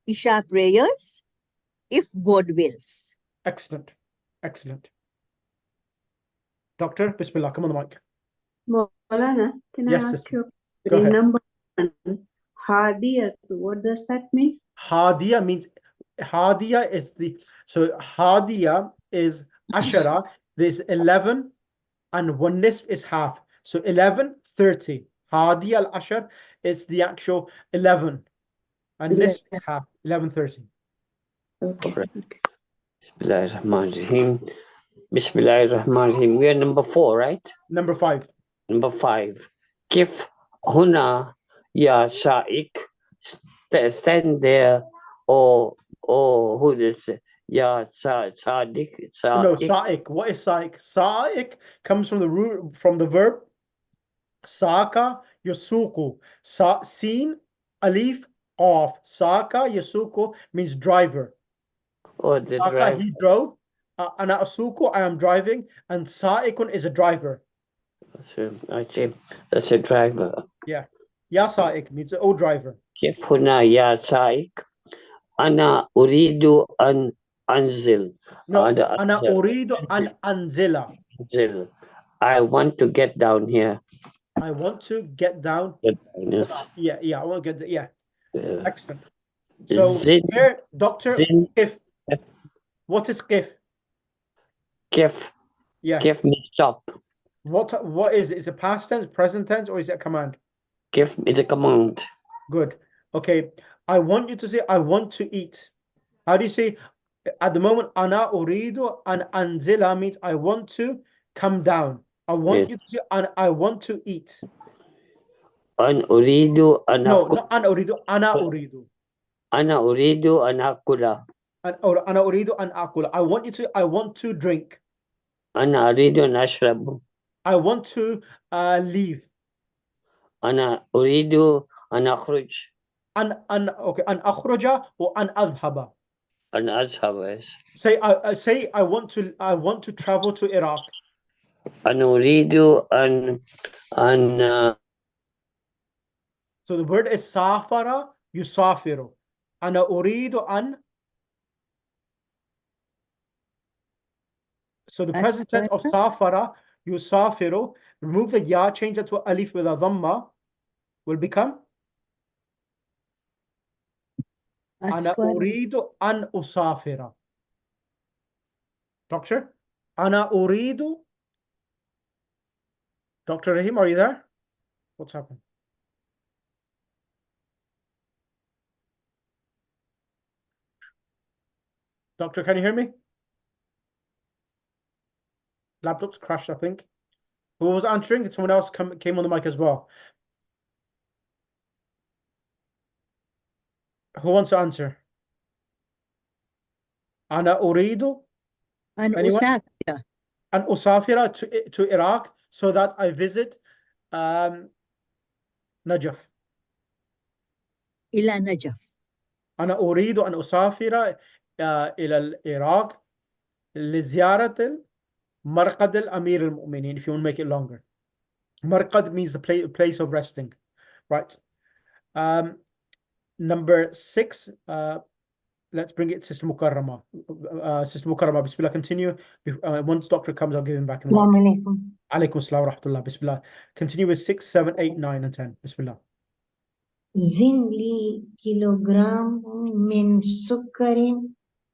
[SPEAKER 4] Isha prayers, if God wills.
[SPEAKER 1] Excellent. Excellent. Doctor, Bismillah, come on the mic.
[SPEAKER 8] Maulana, can I
[SPEAKER 1] Yes,
[SPEAKER 8] ask
[SPEAKER 1] sister.
[SPEAKER 8] you
[SPEAKER 1] Go ahead.
[SPEAKER 8] number 1, Hadiyat, what does that mean?
[SPEAKER 1] Hadiya means, Hadiya is so Hadiya is Ashara, there's 11 and 1 nisf is half. So 11, 30. Hadiya al-Ashar is the actual 11 and nisf is half, 11, 30.
[SPEAKER 8] Okay.
[SPEAKER 5] Correct. Bismillahirrahmanirrahim. Bismillahirrahmanirrahim. We are number 4, right?
[SPEAKER 1] Number 5.
[SPEAKER 5] Number 5. Kif huna ya shaik. Stand there, or who is ya sadik?
[SPEAKER 1] No, Sa'ik. What is Sa'ik? Sa'ik comes from the root, from the verb Saka Yasuku. Sin, Alif, Qaf. Saka Yasuku means driver.
[SPEAKER 5] Oh, the
[SPEAKER 1] Saka,
[SPEAKER 5] driver.
[SPEAKER 1] he drove. Ana asuku, I am driving. And Sa'ikun is a driver.
[SPEAKER 5] I see. That's a driver.
[SPEAKER 1] Yeah. Ya Sa'ik means oh driver.
[SPEAKER 5] كيف هنا يا سائق؟ أنا أريد أن أنزل.
[SPEAKER 1] No,
[SPEAKER 5] أنا
[SPEAKER 1] Ana uridu an anzila.
[SPEAKER 5] أنزل. I want to get down here.
[SPEAKER 1] I want to get down.
[SPEAKER 5] Yes.
[SPEAKER 1] Yeah, I want to get, yeah.
[SPEAKER 5] Uh,
[SPEAKER 1] Excellent. So
[SPEAKER 5] Zin,
[SPEAKER 1] here, Doctor,
[SPEAKER 5] Zin,
[SPEAKER 1] if, what is if?
[SPEAKER 5] كيف
[SPEAKER 1] Yeah.
[SPEAKER 5] كيف means stop.
[SPEAKER 1] What is it? Is it past tense, present tense, or is it a command?
[SPEAKER 5] كيف is a command.
[SPEAKER 1] Good. Okay. I want you to say, I want to eat. How do you say, at the moment, ana uridu an anzila means I want to come down. I want
[SPEAKER 5] Yes.
[SPEAKER 1] you to say, I want to eat.
[SPEAKER 5] أن أريد أن
[SPEAKER 1] No,
[SPEAKER 5] أكل.
[SPEAKER 1] not ana uridu, ana uridu.
[SPEAKER 5] أنا أريد أن أكل.
[SPEAKER 1] Or ana uridu an akula. I want you to, I want to drink.
[SPEAKER 5] أنا أريد أن أشرب.
[SPEAKER 1] I want to leave.
[SPEAKER 5] أنا أريد أن أخرج.
[SPEAKER 1] Okay, an akhraja or an adhaba.
[SPEAKER 5] أن أذهب.
[SPEAKER 1] Say I want to travel to Iraq.
[SPEAKER 5] أنا أريد أن
[SPEAKER 1] So the word is safara yusafiru. Ana uridu an. So the present tense of safara yusafiru, remove the ya, change that to alif with a dhamma, will become ana uridu an usafira. Doctor? Ana uridu. Dr. Rahim, are you there? What's happened? Doctor, can you hear me? Laptop's crashed, I think. Who was answering? Someone else came on the mic as well. Who wants to answer? Ana uridu
[SPEAKER 4] An
[SPEAKER 1] anyone?
[SPEAKER 4] usafira.
[SPEAKER 1] An usafira to Iraq so that I visit Najaf.
[SPEAKER 4] Ila Najaf.
[SPEAKER 1] أنا أريد أن أسافر إلى العراق لزيارة مرقد الأمير المؤمنين, if you want to make it longer. Marqad means the place of resting. Right. Number 6, Let's bring it Sister Mukarrama. Sister Mukarrama, Bismillah, continue. Once doctor comes, I'll give him back in a minute.
[SPEAKER 4] Assalamu alaikum.
[SPEAKER 1] Alaikum assalam wa rahmatullah. Bismillah. Continue with 6, 7, 8, 9, and 10. Bismillah.
[SPEAKER 8] زن لي كيلوغرام من سكر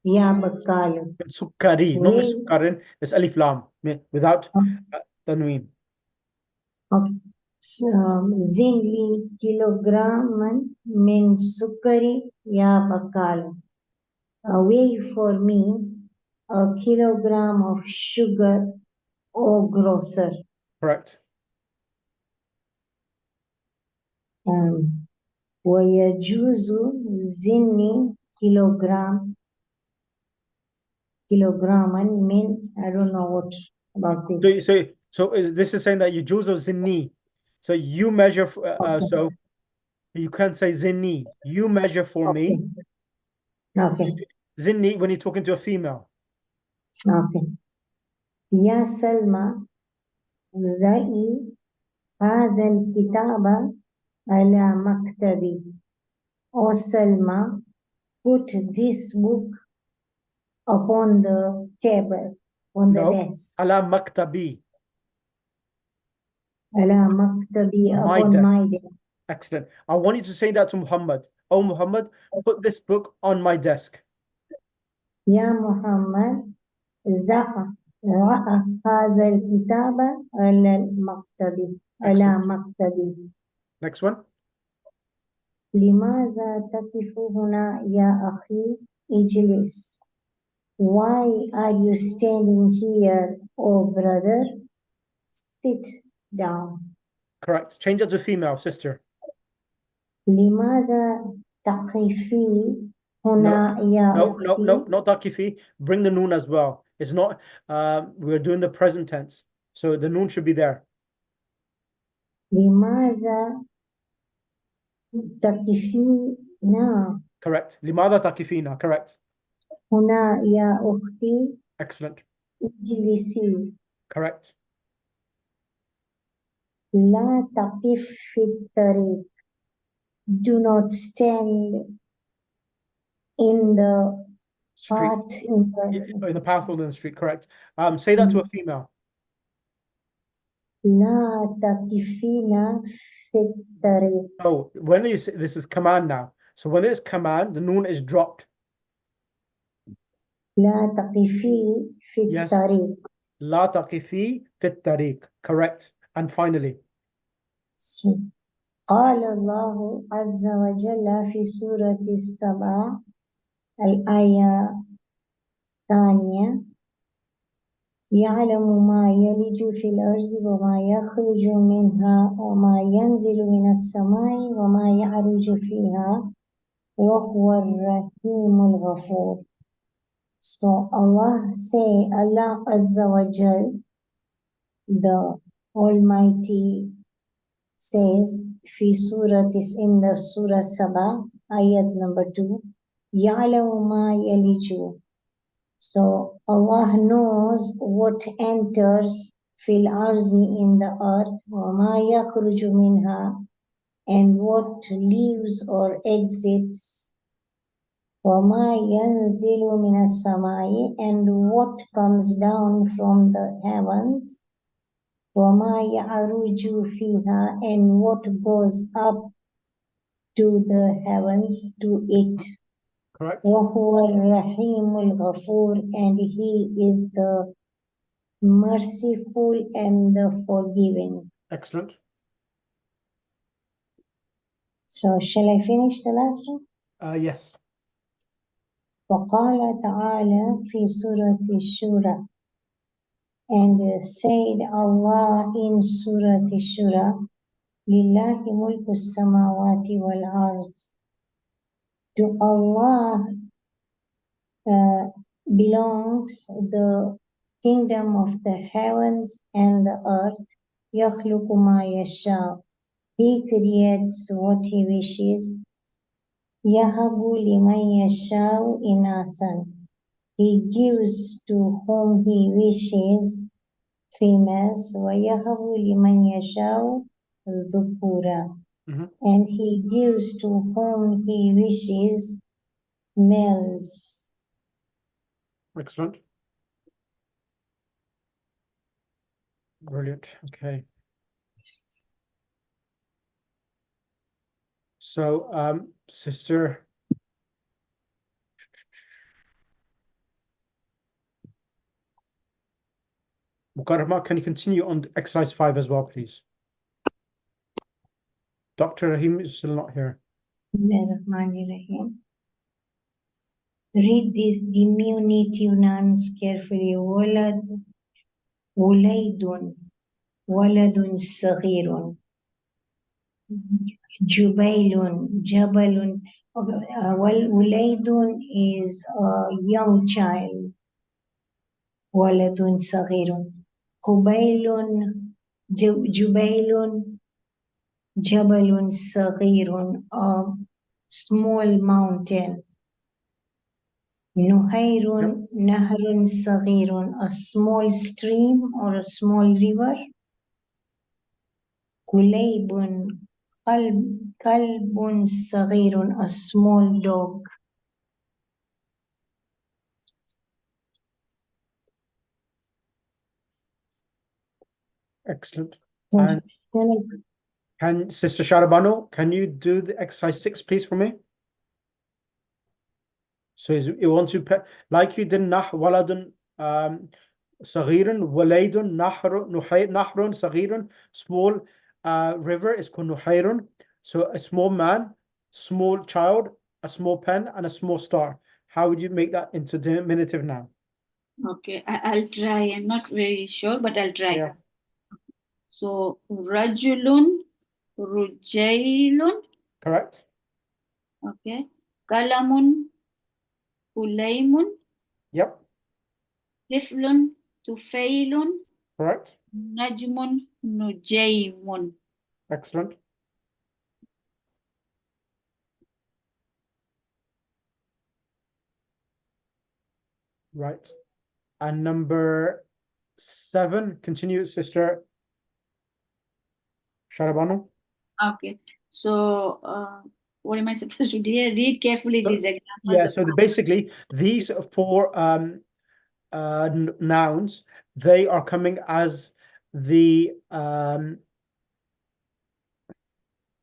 [SPEAKER 8] يا بقال.
[SPEAKER 1] Sukkari, not
[SPEAKER 8] Weigh,
[SPEAKER 1] Sukkarin. It's Alif Lam without Tanween.
[SPEAKER 8] زن لي كيلوغراما من سكر يا بقال. Weigh for me a kilogram of sugar, O grocer.
[SPEAKER 1] Correct.
[SPEAKER 8] ويجوز زني كيلوغراما من, I don't know what about this.
[SPEAKER 1] So this is saying that you juz or zinni. So you measure, so you can't say zinni. You measure for me.
[SPEAKER 8] Okay.
[SPEAKER 1] Zinni when you're talking to a female.
[SPEAKER 8] Okay. يا سلمى ضعي هذا الكتاب على مكتبي. O Salma, put this book upon the table, on the
[SPEAKER 1] No.
[SPEAKER 8] desk.
[SPEAKER 1] Ala maktabi.
[SPEAKER 8] على مكتبي,
[SPEAKER 1] My
[SPEAKER 8] upon
[SPEAKER 1] desk.
[SPEAKER 8] my desk.
[SPEAKER 1] Excellent. I want you to say that to Muhammad. Oh Muhammad, put this book on my desk.
[SPEAKER 8] يا محمد ضع هذا الكتاب على المكتب على
[SPEAKER 1] Excellent.
[SPEAKER 8] مكتبي.
[SPEAKER 1] Next one.
[SPEAKER 8] لماذا تقف هنا يا أخي؟ اجلس. Why are you standing here, oh brother? Sit down.
[SPEAKER 1] Correct. Change it to female, sister.
[SPEAKER 8] لماذا تقفي هنا يا
[SPEAKER 1] No,
[SPEAKER 8] أختي؟
[SPEAKER 1] not takifi. Bring the noon as well. It's not, we're doing the present tense. So the noon should be there.
[SPEAKER 8] لماذا تقفين
[SPEAKER 1] Correct. Limada takifina. Correct.
[SPEAKER 8] هنا يا أختي؟
[SPEAKER 1] Excellent.
[SPEAKER 8] اجلسي.
[SPEAKER 1] Correct.
[SPEAKER 8] لا تقف في الطريق. Do not stand in the
[SPEAKER 1] Street.
[SPEAKER 8] path.
[SPEAKER 1] In the path or in the street. Correct. Say that to a female.
[SPEAKER 8] لا تقفين في الطريق.
[SPEAKER 1] Oh, when you say this is command now. So when it's command, the noon is dropped.
[SPEAKER 8] لا تقفي في
[SPEAKER 1] Yes.
[SPEAKER 8] الطريق.
[SPEAKER 1] La taqifi fit tariq. Correct. And finally.
[SPEAKER 8] قال الله عز وجل في سورة السبع الآية الثانية يعلم ما يلج في الأرض وما يخرج منها وما ينزل من السماء وما يعرج فيها وهو الرحيم الغفور. So Allah Azza wa Jal, the Almighty, says في سورة in the Surah Saba ayat number 2 يعلم ما يلج. So Allah knows what enters fil arzi in the earth وما يخرج منها, and what leaves or exits وما ينزل من السماء, and what comes down from the heavens وما يعرج فيها, and what goes up to the heavens to it.
[SPEAKER 1] Correct.
[SPEAKER 8] وهو الرحيم الغفور, and he is the merciful and the forgiving.
[SPEAKER 1] Excellent.
[SPEAKER 8] So shall I finish the last one?
[SPEAKER 1] Yes.
[SPEAKER 8] وقال تعالى في سورة الشورى, and said Allah in Surah Shura, لله ملك السماوات والأرض. To Allah belongs the kingdom of the heavens and the earth. يخلق ما يشاء. He creates what he wishes. يهب لمن يشاء إناثا. He gives to whom he wishes females. ويهب لمن يشاء ذكورا. And he gives to whom he wishes males.
[SPEAKER 1] Excellent. Brilliant. Okay. So, Sister Mukarrama, can you continue on exercise 5 as well, please? Dr. Rahim is still not here.
[SPEAKER 8] Bismillahirrahmanirrahim. Read these diminutive nouns carefully. ولد ولد صغير جبيل جبل ولد is a young child ولد صغير قبيل جبيل جبل صغير a small mountain نهير نهر صغير a small stream or a small river كليب كلب صغير a small dog
[SPEAKER 1] Excellent. And can Sister Sharabano, can you do the exercise 6, please, for me? So you want to like you did waladun صغير وليد نهر صغير, small river is called نهير. So a small man, small child, a small pen, and a small star. How would you make that into diminutive noun?
[SPEAKER 7] Okay, I'll try. I'm not very sure, but I'll try.
[SPEAKER 1] Yeah.
[SPEAKER 7] So, rajulun, rujailun,
[SPEAKER 1] Correct.
[SPEAKER 7] okay. Kalamun, kulaimun,
[SPEAKER 1] Yep.
[SPEAKER 7] tiflun, tufailun,
[SPEAKER 1] Correct.
[SPEAKER 7] najmun, nujaimun.
[SPEAKER 1] Excellent. Right. And number 7, continue, Sister Sharabano.
[SPEAKER 7] Okay, so what am I supposed to do here? Read carefully
[SPEAKER 1] So-
[SPEAKER 7] these examples.
[SPEAKER 1] Yeah, so basically these 4 nouns, they are coming as the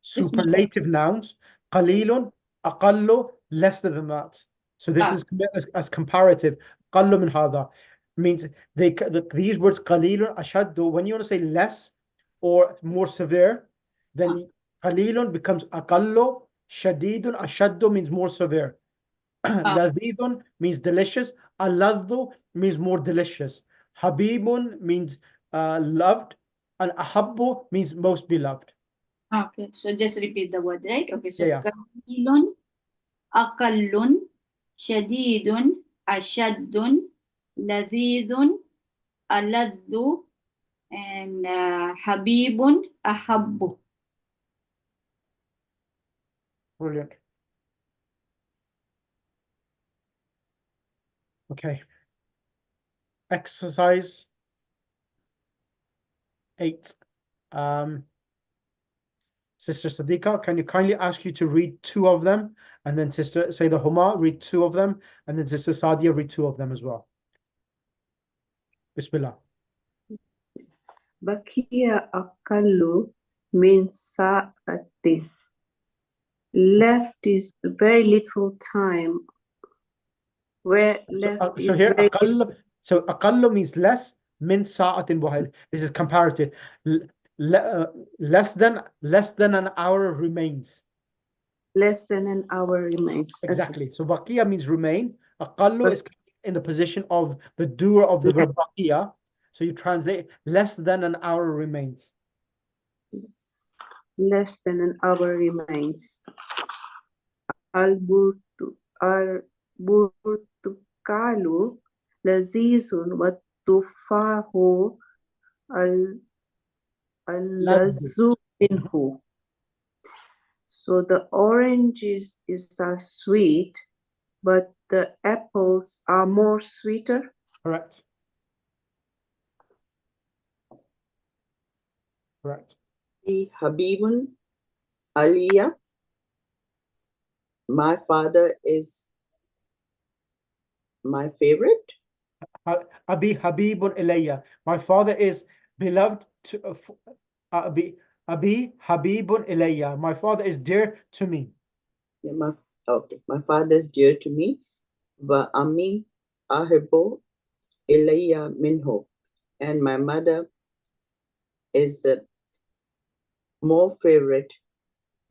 [SPEAKER 1] superlative nouns. qalilun, aqallu, less than that. So this is as comparative. Qallu min hadha means these words qalilun, ashaddu, when you want to say less or more severe, then qalilun becomes aqallu, shadidun, ashaddu means more severe. Ladidun means delicious. Aladdu means more delicious. Habibun means loved. And ahabbu means most beloved.
[SPEAKER 7] Okay, so just repeat the word, right? Okay, so
[SPEAKER 1] Yeah.
[SPEAKER 7] qalilun, aqallun, shadidun, ashaddun, ladhidun, aladdu, and habibun, ahabbu.
[SPEAKER 1] Brilliant. Okay. Exercise 8. Sister Sadiqa, can you kindly ask you to read 2 of them, and then Sister Sayyidah Huma read 2 of them, and then Sister Sadia read 2 of them as well. Bismillah.
[SPEAKER 9] Bakia akallu min sa'atin. Left is very little time. Where left
[SPEAKER 1] So
[SPEAKER 9] is
[SPEAKER 1] here
[SPEAKER 9] very
[SPEAKER 1] aqallu means less, min sa'atin wahid. This is comparative. Less than an hour remains.
[SPEAKER 9] less than an hour remains.
[SPEAKER 1] Exactly. So baqiya means remain. Aqallu is in the position of the doer of the verb baqiya. So you translate less than an hour remains.
[SPEAKER 9] Less than an hour remains. Al-burtukalu lazizun wa tufahu al-lazzu minhu. So the oranges are sweet, but the apples are more sweeter.
[SPEAKER 1] Correct. Correct.
[SPEAKER 3] Habibun Aliyah. My father is My favorite?
[SPEAKER 1] Abi Habibun Ilayya. My father is beloved to Abi Habibun Ilayya. My father is dear to me.
[SPEAKER 3] Yeah, okay. My father is dear to me. Wa Ami Ahibo Ilayya Minho. And my mother is more favorite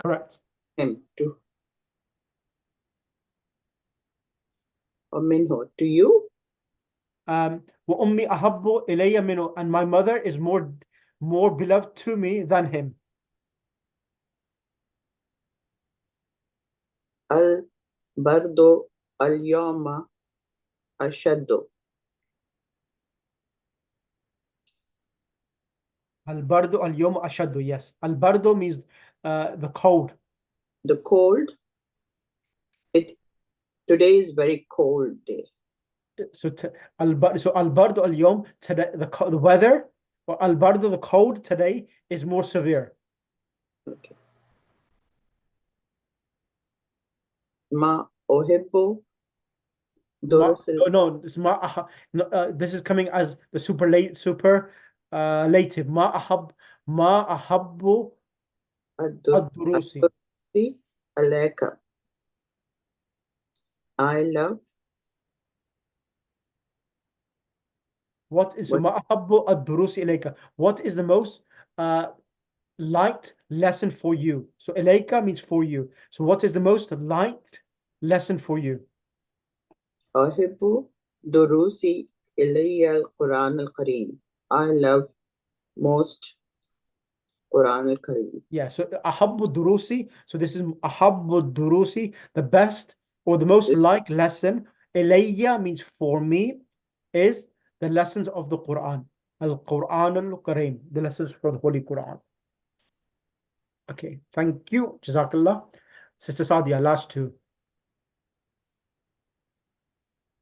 [SPEAKER 1] Correct.
[SPEAKER 3] him to or Minho to you.
[SPEAKER 1] Wa Ummi Ahabbu Ilayya Minhu. And my mother is more beloved to me than him.
[SPEAKER 3] Al Bardo Al Yoma Ashaddo.
[SPEAKER 1] Al-bardu al-yawm ashaddu. Yes. Al-bardu means the cold.
[SPEAKER 3] The cold. Today is very cold day.
[SPEAKER 1] So al-bardu al-yawm, today the weather, or al-bardu, the cold today is more severe.
[SPEAKER 3] Okay. Ma Ohibbo
[SPEAKER 1] No, this is coming as the superlative. Ma ahabbu ad-durusi.
[SPEAKER 3] Aleka. I love.
[SPEAKER 1] What is ma ahabbu ad-durusi ilayka? What is the most liked lesson for you? So ilayka means for you. So what is the most liked lesson for you?
[SPEAKER 3] Ohibbu Durusi Ilayya al-Quran al-Kareem. I love most Quran al-Kareem.
[SPEAKER 1] Yeah, so ahabbu durusi. So this is ahabbu durusi, the best or the most liked lesson. Ilayya means for me, is the lessons of the Quran. Al-Quran al-Kareem, the lessons for the Holy Quran. Okay, thank you. Jazakallah. Sister Sadia, last two.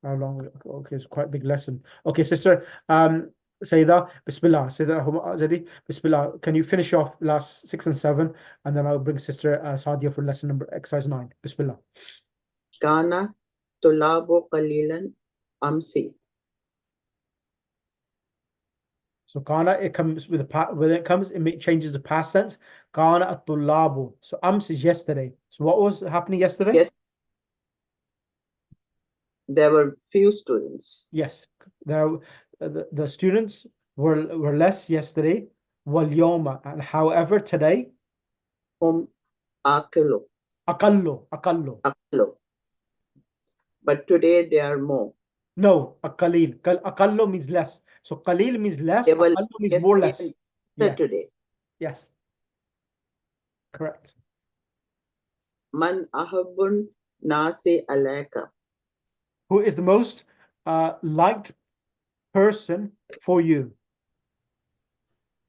[SPEAKER 1] How long? Okay, it's quite a big lesson. Okay, sister, Sayyida, Bismillah. Sayyida Zadi, Bismillah. Can you finish off last 6 and 7, and then I'll bring Sister Sadia for lesson number exercise 9. Bismillah.
[SPEAKER 3] Kana Tulabu Qalilan Amsi.
[SPEAKER 1] So kana, it comes with when it comes, it changes the past tense. Kana at-tullabu. So ams is yesterday. So what was happening yesterday?
[SPEAKER 3] Yes. There were few students.
[SPEAKER 1] Yes, the students were less yesterday. Wal yawma, and however today.
[SPEAKER 3] Aqallu.
[SPEAKER 1] Aqallu.
[SPEAKER 3] But today they are more.
[SPEAKER 1] No, aqalil. Aqallu means less. So qalil means less. Aqallu means more or less.
[SPEAKER 3] Yeah. Today.
[SPEAKER 1] Yes. Correct.
[SPEAKER 3] Man ahabbun nasi alayka.
[SPEAKER 1] Who is the most liked person for you?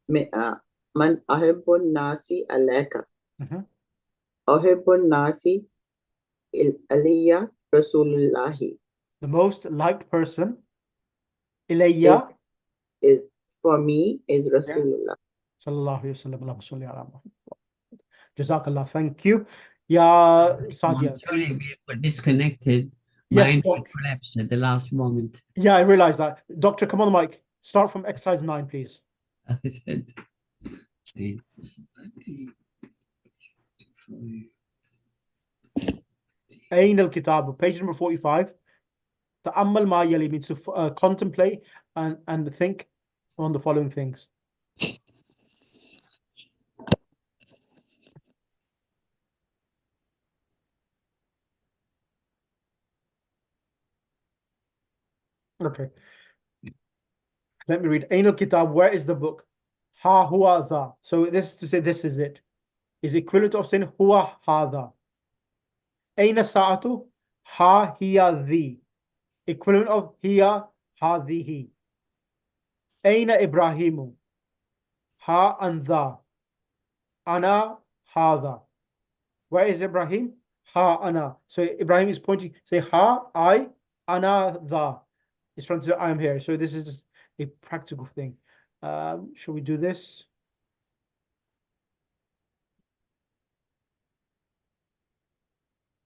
[SPEAKER 3] Man ahabbun nasi alayka. Ahabbun nasi Aliyya Rasulullahi.
[SPEAKER 1] The most liked person, Ilayya,
[SPEAKER 3] is for me is Rasulullah.
[SPEAKER 1] Sallallahu Alaihi Wasallam. Jazakallah. Thank you. Ya Sadia.
[SPEAKER 10] I'm sorry, we were disconnected.
[SPEAKER 1] Yes,
[SPEAKER 10] Mine collapsed at the last moment.
[SPEAKER 1] Yeah, I realized that. Doctor, come on the mic. Start from exercise 9, please.
[SPEAKER 10] I said,
[SPEAKER 1] Ain al-Kitab, page number 45. Ta'ammal ma yali means to contemplate and think on the following things. Okay. Let me read. Ain al-Kitab, where is the book? Ha huwa dha. So this is to say this is it. Is equivalent of saying huwa hadha. Aina sa'atu? Ha hiya dhi. Equivalent of hiya hadhihi. Aina Ibrahimu? Ha and dha. Ana hadha. Where is Ibrahim? Ha ana. So Ibrahim is pointing, say ha, I, ana dha. It's trying to say I am here. So this is just a practical thing. Shall we do this?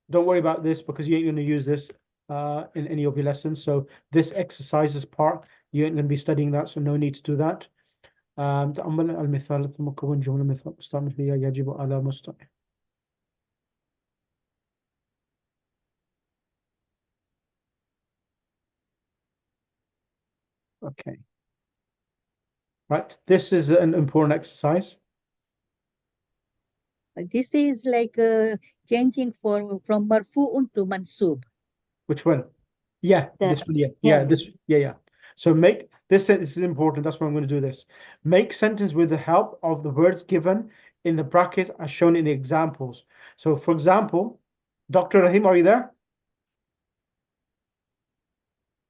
[SPEAKER 1] Don't worry about this because you ain't going to use this. in any of your lessons. So this exercise is part, you ain't going to be studying that, so no need to do that. تأمل المثال ثم كون جملة مستعمل فيها يجب على مستعمل. Okay. Right, this is an important exercise.
[SPEAKER 4] This is like changing from marfu'un to mansub.
[SPEAKER 1] Which one? Yeah, this one, yeah. This, yeah. So make this sentence is important. That's why I'm going to do this. Make sentence with the help of the words given in the brackets as shown in the examples. So for example, Dr. Rahim, are you there?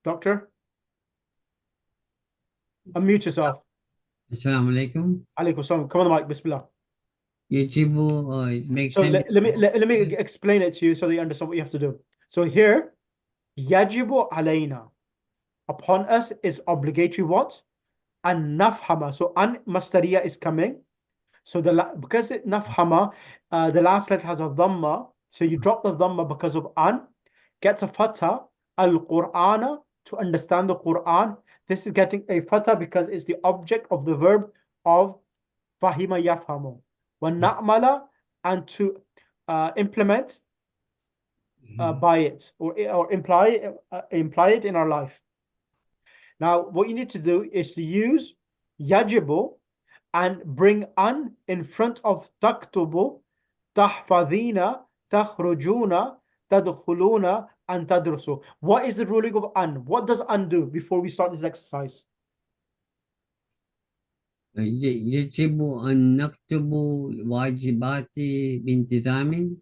[SPEAKER 1] Doctor? Unmute yourself.
[SPEAKER 10] Assalamu alaikum.
[SPEAKER 1] Alaikum salam. Come on the mic, Bismillah.
[SPEAKER 10] Yajibu makes
[SPEAKER 1] So
[SPEAKER 10] sense.
[SPEAKER 1] let me explain it to you so that you understand what you have to do. So here, yajibu alayna. Upon us is obligatory what? An nafhama. So an mastariya is coming. So because it nafhama, the last letter has a dhamma. So you drop the dhamma because of an. Gets a fatha. Al-Qur'ana, to understand the Qur'an. This is getting a fatha because it's the object of the verb of fahima yafhamu. Wa na'mala, and to implement by it or imply it in our life. Now, what you need to do is to use yajibu and bring an in front of taktubu, tahfadina, takhrujuna, tadkhuluna, and tadrusu. What is the ruling of an? What does an do before we start this exercise?
[SPEAKER 10] يجب أن نكتب واجبات بانتظام.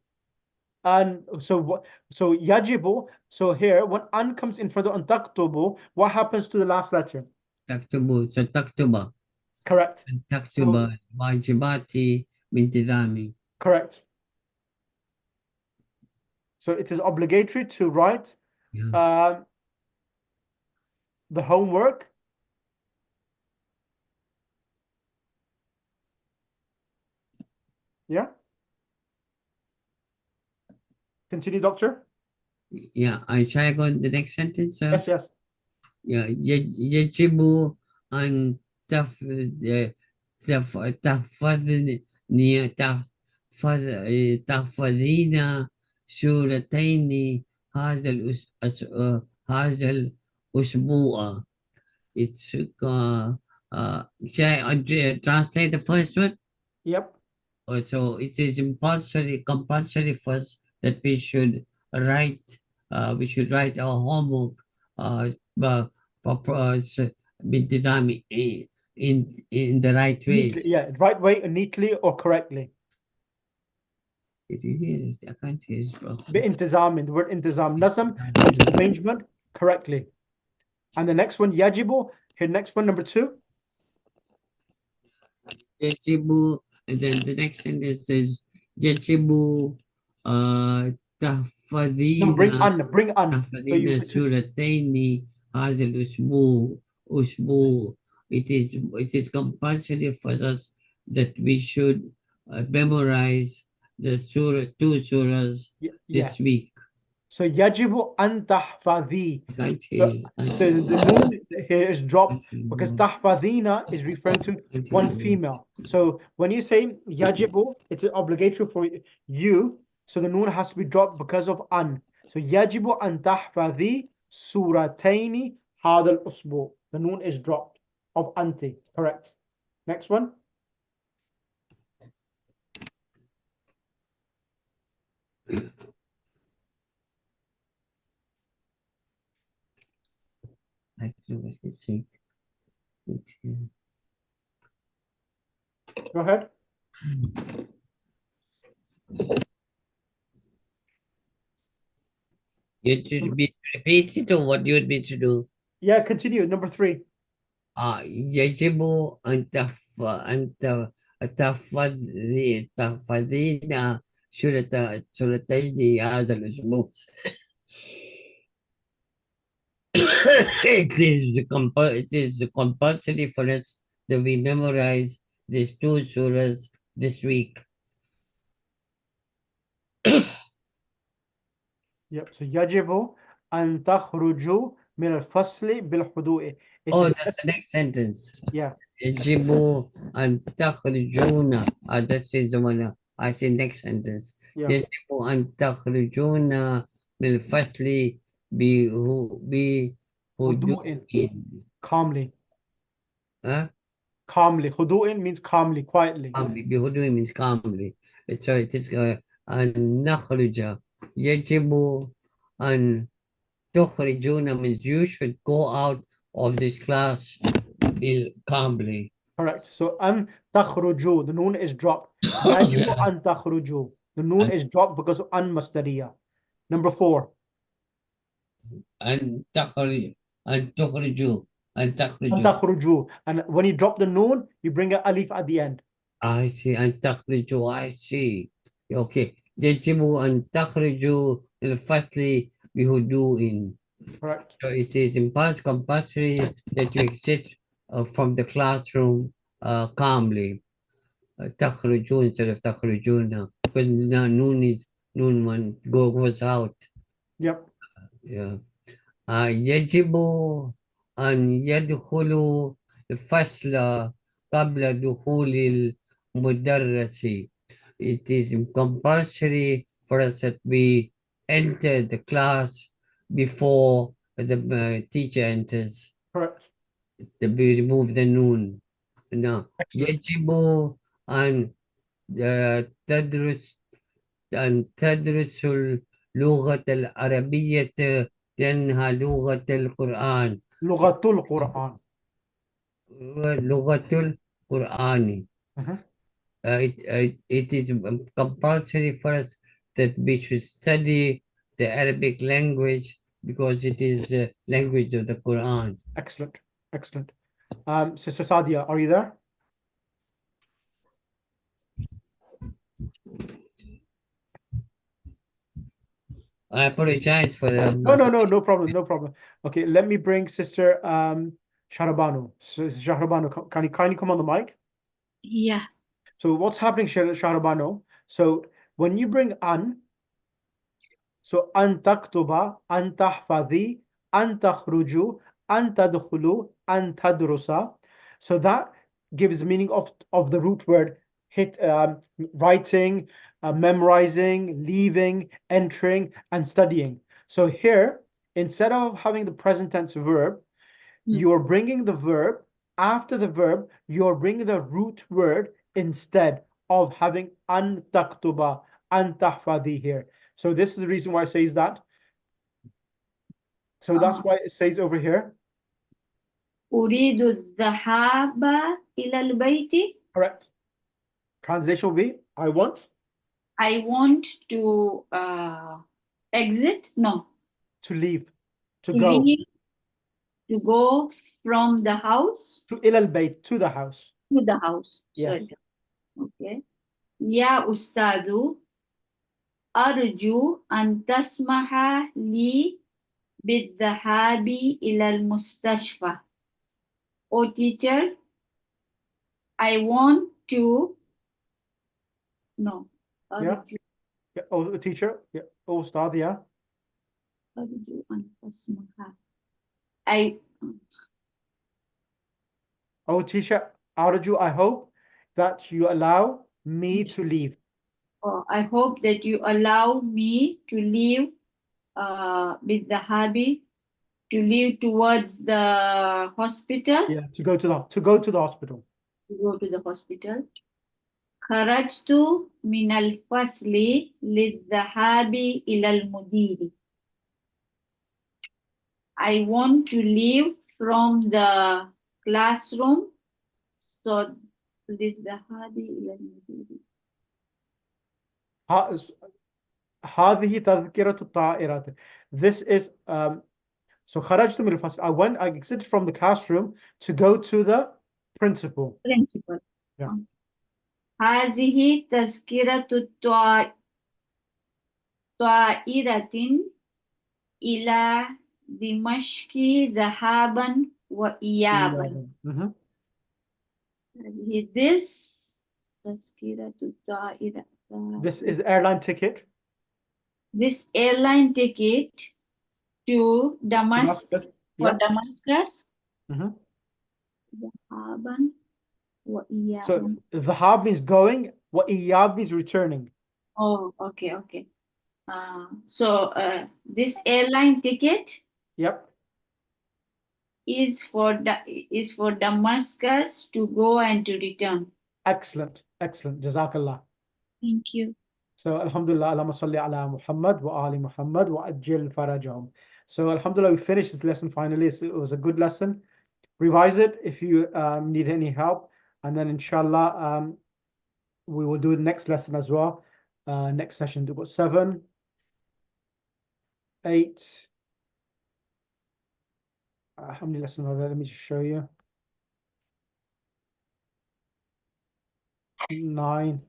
[SPEAKER 1] And so yajibu, so here when an comes in front of an taktubu, what happens to the last letter?
[SPEAKER 10] تكتب ستكتب.
[SPEAKER 1] Correct.
[SPEAKER 10] تكتب واجبات بانتظام.
[SPEAKER 1] Correct. So it is obligatory to write the homework Yeah. Continue, doctor.
[SPEAKER 10] Yeah, shall I go to the next sentence, sir?
[SPEAKER 1] Yes, yes.
[SPEAKER 10] Yeah, يجب أن تحفظين سورتين هذا الأسبوع. It's shall I translate the first one?
[SPEAKER 1] Yep.
[SPEAKER 10] So it is compulsory first that we should write our homework in the right way.
[SPEAKER 1] Neatly, yeah, right way, neatly or correctly.
[SPEAKER 10] Did you hear this? I can't hear this, bro.
[SPEAKER 1] The word intizam. Nazam means arrangement correctly. And the next one, yajibu. Here, next one, number 2.
[SPEAKER 10] Yajibu, and then the next sentence is yajibu tahfazina.
[SPEAKER 1] No, bring on.
[SPEAKER 10] Tahfazina surataini hazal usbu. It is compulsory for us that we should memorize the two surahs this week.
[SPEAKER 1] So yajibu an tahfadhi. So
[SPEAKER 10] the
[SPEAKER 1] the noon here is dropped because tahfadhina is referring to one female. So when you say yajibu, it's obligatory for you. So the noon has to be dropped because of an. So yajibu an tahfadhi surataini hadal usbu. The noon is dropped of anti. Correct. Next one. Go ahead.
[SPEAKER 10] You should be repeated or what you would be to do?
[SPEAKER 1] Yeah, continue. Number 3.
[SPEAKER 10] يجب أن تحفظين سورتين هذا الأسبوع. It is compulsory for us that we memorize these 2 surahs this week.
[SPEAKER 1] Yep. So yajibu أن تخرجوا من الفصل بالهدوء. It
[SPEAKER 10] Oh,
[SPEAKER 1] is
[SPEAKER 10] that's the next sentence.
[SPEAKER 1] yeah,
[SPEAKER 10] يجب أن تخرجون. That is the one. I say next sentence.
[SPEAKER 1] yeah.
[SPEAKER 10] يجب أن تخرجون من الفصل بهدوء.
[SPEAKER 1] Calmly.
[SPEAKER 10] Huh?
[SPEAKER 1] Calmly. هدوء means calmly, quietly.
[SPEAKER 10] بهدوء means calmly. So it is أن نخرج. يجب أن تخرجون means you should go out of this class calmly.
[SPEAKER 1] Correct. So أن تخرجوا, the noon is dropped. يجب أن تخرجوا. The noon is dropped because of أن مصدرية. Number 4.
[SPEAKER 10] أن تخرجوا. أن
[SPEAKER 1] أن
[SPEAKER 10] تخرجوا.
[SPEAKER 1] تخرجوا. And when you drop the noon, you bring an alif at the end.
[SPEAKER 10] I see. أن تخرجوا. I see. Okay. يجب أن تخرجوا من الفصل بهدوء.
[SPEAKER 1] Correct.
[SPEAKER 10] So it is compulsory that you exit from the classroom calmly. تخرجون instead of تخرجون, because now noon is noon one goes out.
[SPEAKER 1] Yep.
[SPEAKER 10] Yeah. يجب أن يدخلوا الفصل قبل دخول المدرس. It is compulsory for us that we enter the class before the teacher enters.
[SPEAKER 1] Correct.
[SPEAKER 10] We remove the noon. Now,
[SPEAKER 1] Excellent.
[SPEAKER 10] يجب أن تدرس اللغة العربية لأنها لغة القرآن.
[SPEAKER 1] لغة القرآن.
[SPEAKER 10] لغة القرآن. It is compulsory for us that we should study the Arabic language because it is the language of the Quran.
[SPEAKER 1] Excellent. Excellent. Sister Sadia, are you there?
[SPEAKER 10] I apologize for that.
[SPEAKER 1] No problem, no problem. Okay, let me bring Sister Shahrabanu. Shahrabanu, can you kindly come on the mic?
[SPEAKER 7] Yeah.
[SPEAKER 1] So what's happening, Shahrabanu? So when you bring an, so an taktuba, an tahfadhi, an takhruju, an tadkhulu, an tadrusa. So that gives meaning of the root word writing, memorizing, leaving, entering, and studying. So here, instead of having the present tense verb, you're bringing the verb. After the verb, you're bringing the root word instead of having an taktuba, an tahfadhi here. So this is the reason why it says that. So that's why it says over here.
[SPEAKER 7] أريد الذهاب إلى البيت.
[SPEAKER 1] Correct. Translation will be, I want.
[SPEAKER 7] I want to exit. No.
[SPEAKER 1] To leave. To
[SPEAKER 7] To
[SPEAKER 1] go.
[SPEAKER 7] leave, to go from the house.
[SPEAKER 1] To ilal bayt, to the house.
[SPEAKER 7] To the house.
[SPEAKER 1] Yes.
[SPEAKER 7] Sorry. Okay. يا أستاذ أرجو أن تسمح لي بالذهاب إلى المستشفى. Oh teacher, I want to. No.
[SPEAKER 1] Yeah. Yeah. Oh, teacher. Yeah. Oh, Ustad, yeah.
[SPEAKER 7] أرجو أن تسمح. I.
[SPEAKER 1] Oh, teacher, Arju, I hope that you allow me to leave.
[SPEAKER 7] Oh, I hope that you allow me to leave بالذهاب, to leave towards the hospital.
[SPEAKER 1] Yeah, to go to the hospital.
[SPEAKER 7] To go to the hospital. خرجت من الفصل للذهاب إلى المدير. I want to leave from the classroom. So للذهاب إلى المدير.
[SPEAKER 1] هذه تذكرة الطائرات. This is so خرجت من الفصل. I exited from the classroom to go to the principal.
[SPEAKER 7] Principal.
[SPEAKER 1] Yeah.
[SPEAKER 7] هذه تذكرة طائرة إلى دمشق ذهابا وإيابا. This تذكرة طائرة.
[SPEAKER 1] This is airline ticket.
[SPEAKER 7] This airline ticket to Damascus
[SPEAKER 1] Damascus.
[SPEAKER 7] for
[SPEAKER 1] Yep.
[SPEAKER 7] Damascus.
[SPEAKER 1] Mhm.
[SPEAKER 7] ذهابا وإيابا.
[SPEAKER 1] So dhahab means going, wa iyab means returning.
[SPEAKER 7] Oh, okay, okay. So this airline ticket
[SPEAKER 1] Yep.
[SPEAKER 7] is for Damascus to go and to return.
[SPEAKER 1] Excellent. Excellent. Jazakallah.
[SPEAKER 7] Thank you.
[SPEAKER 1] So Alhamdulillah, Allahumma salli ala Muhammad wa ali Muhammad wa ajil farajahum. So Alhamdulillah, we finished this lesson finally. It was a good lesson. Revise it if you need any help. And then inshallah, we will do the next lesson as well. Next session, about 7, 8. How many lessons are there? Let me just show you. 9.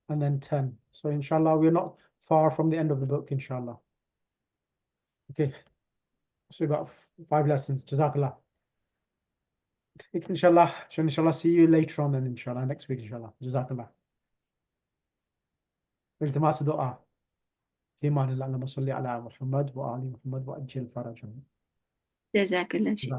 [SPEAKER 1] And then 10. So inshallah, we're not far from the end of the book, inshallah. Okay. So about 5 lessons. Jazakallah. Inshallah, see you later on then, inshallah, next week, inshallah. Jazakallah. التماس دعاء في امان الله اللهم صل على محمد وآل محمد وأجل فرجهم.
[SPEAKER 7] Jazakallah.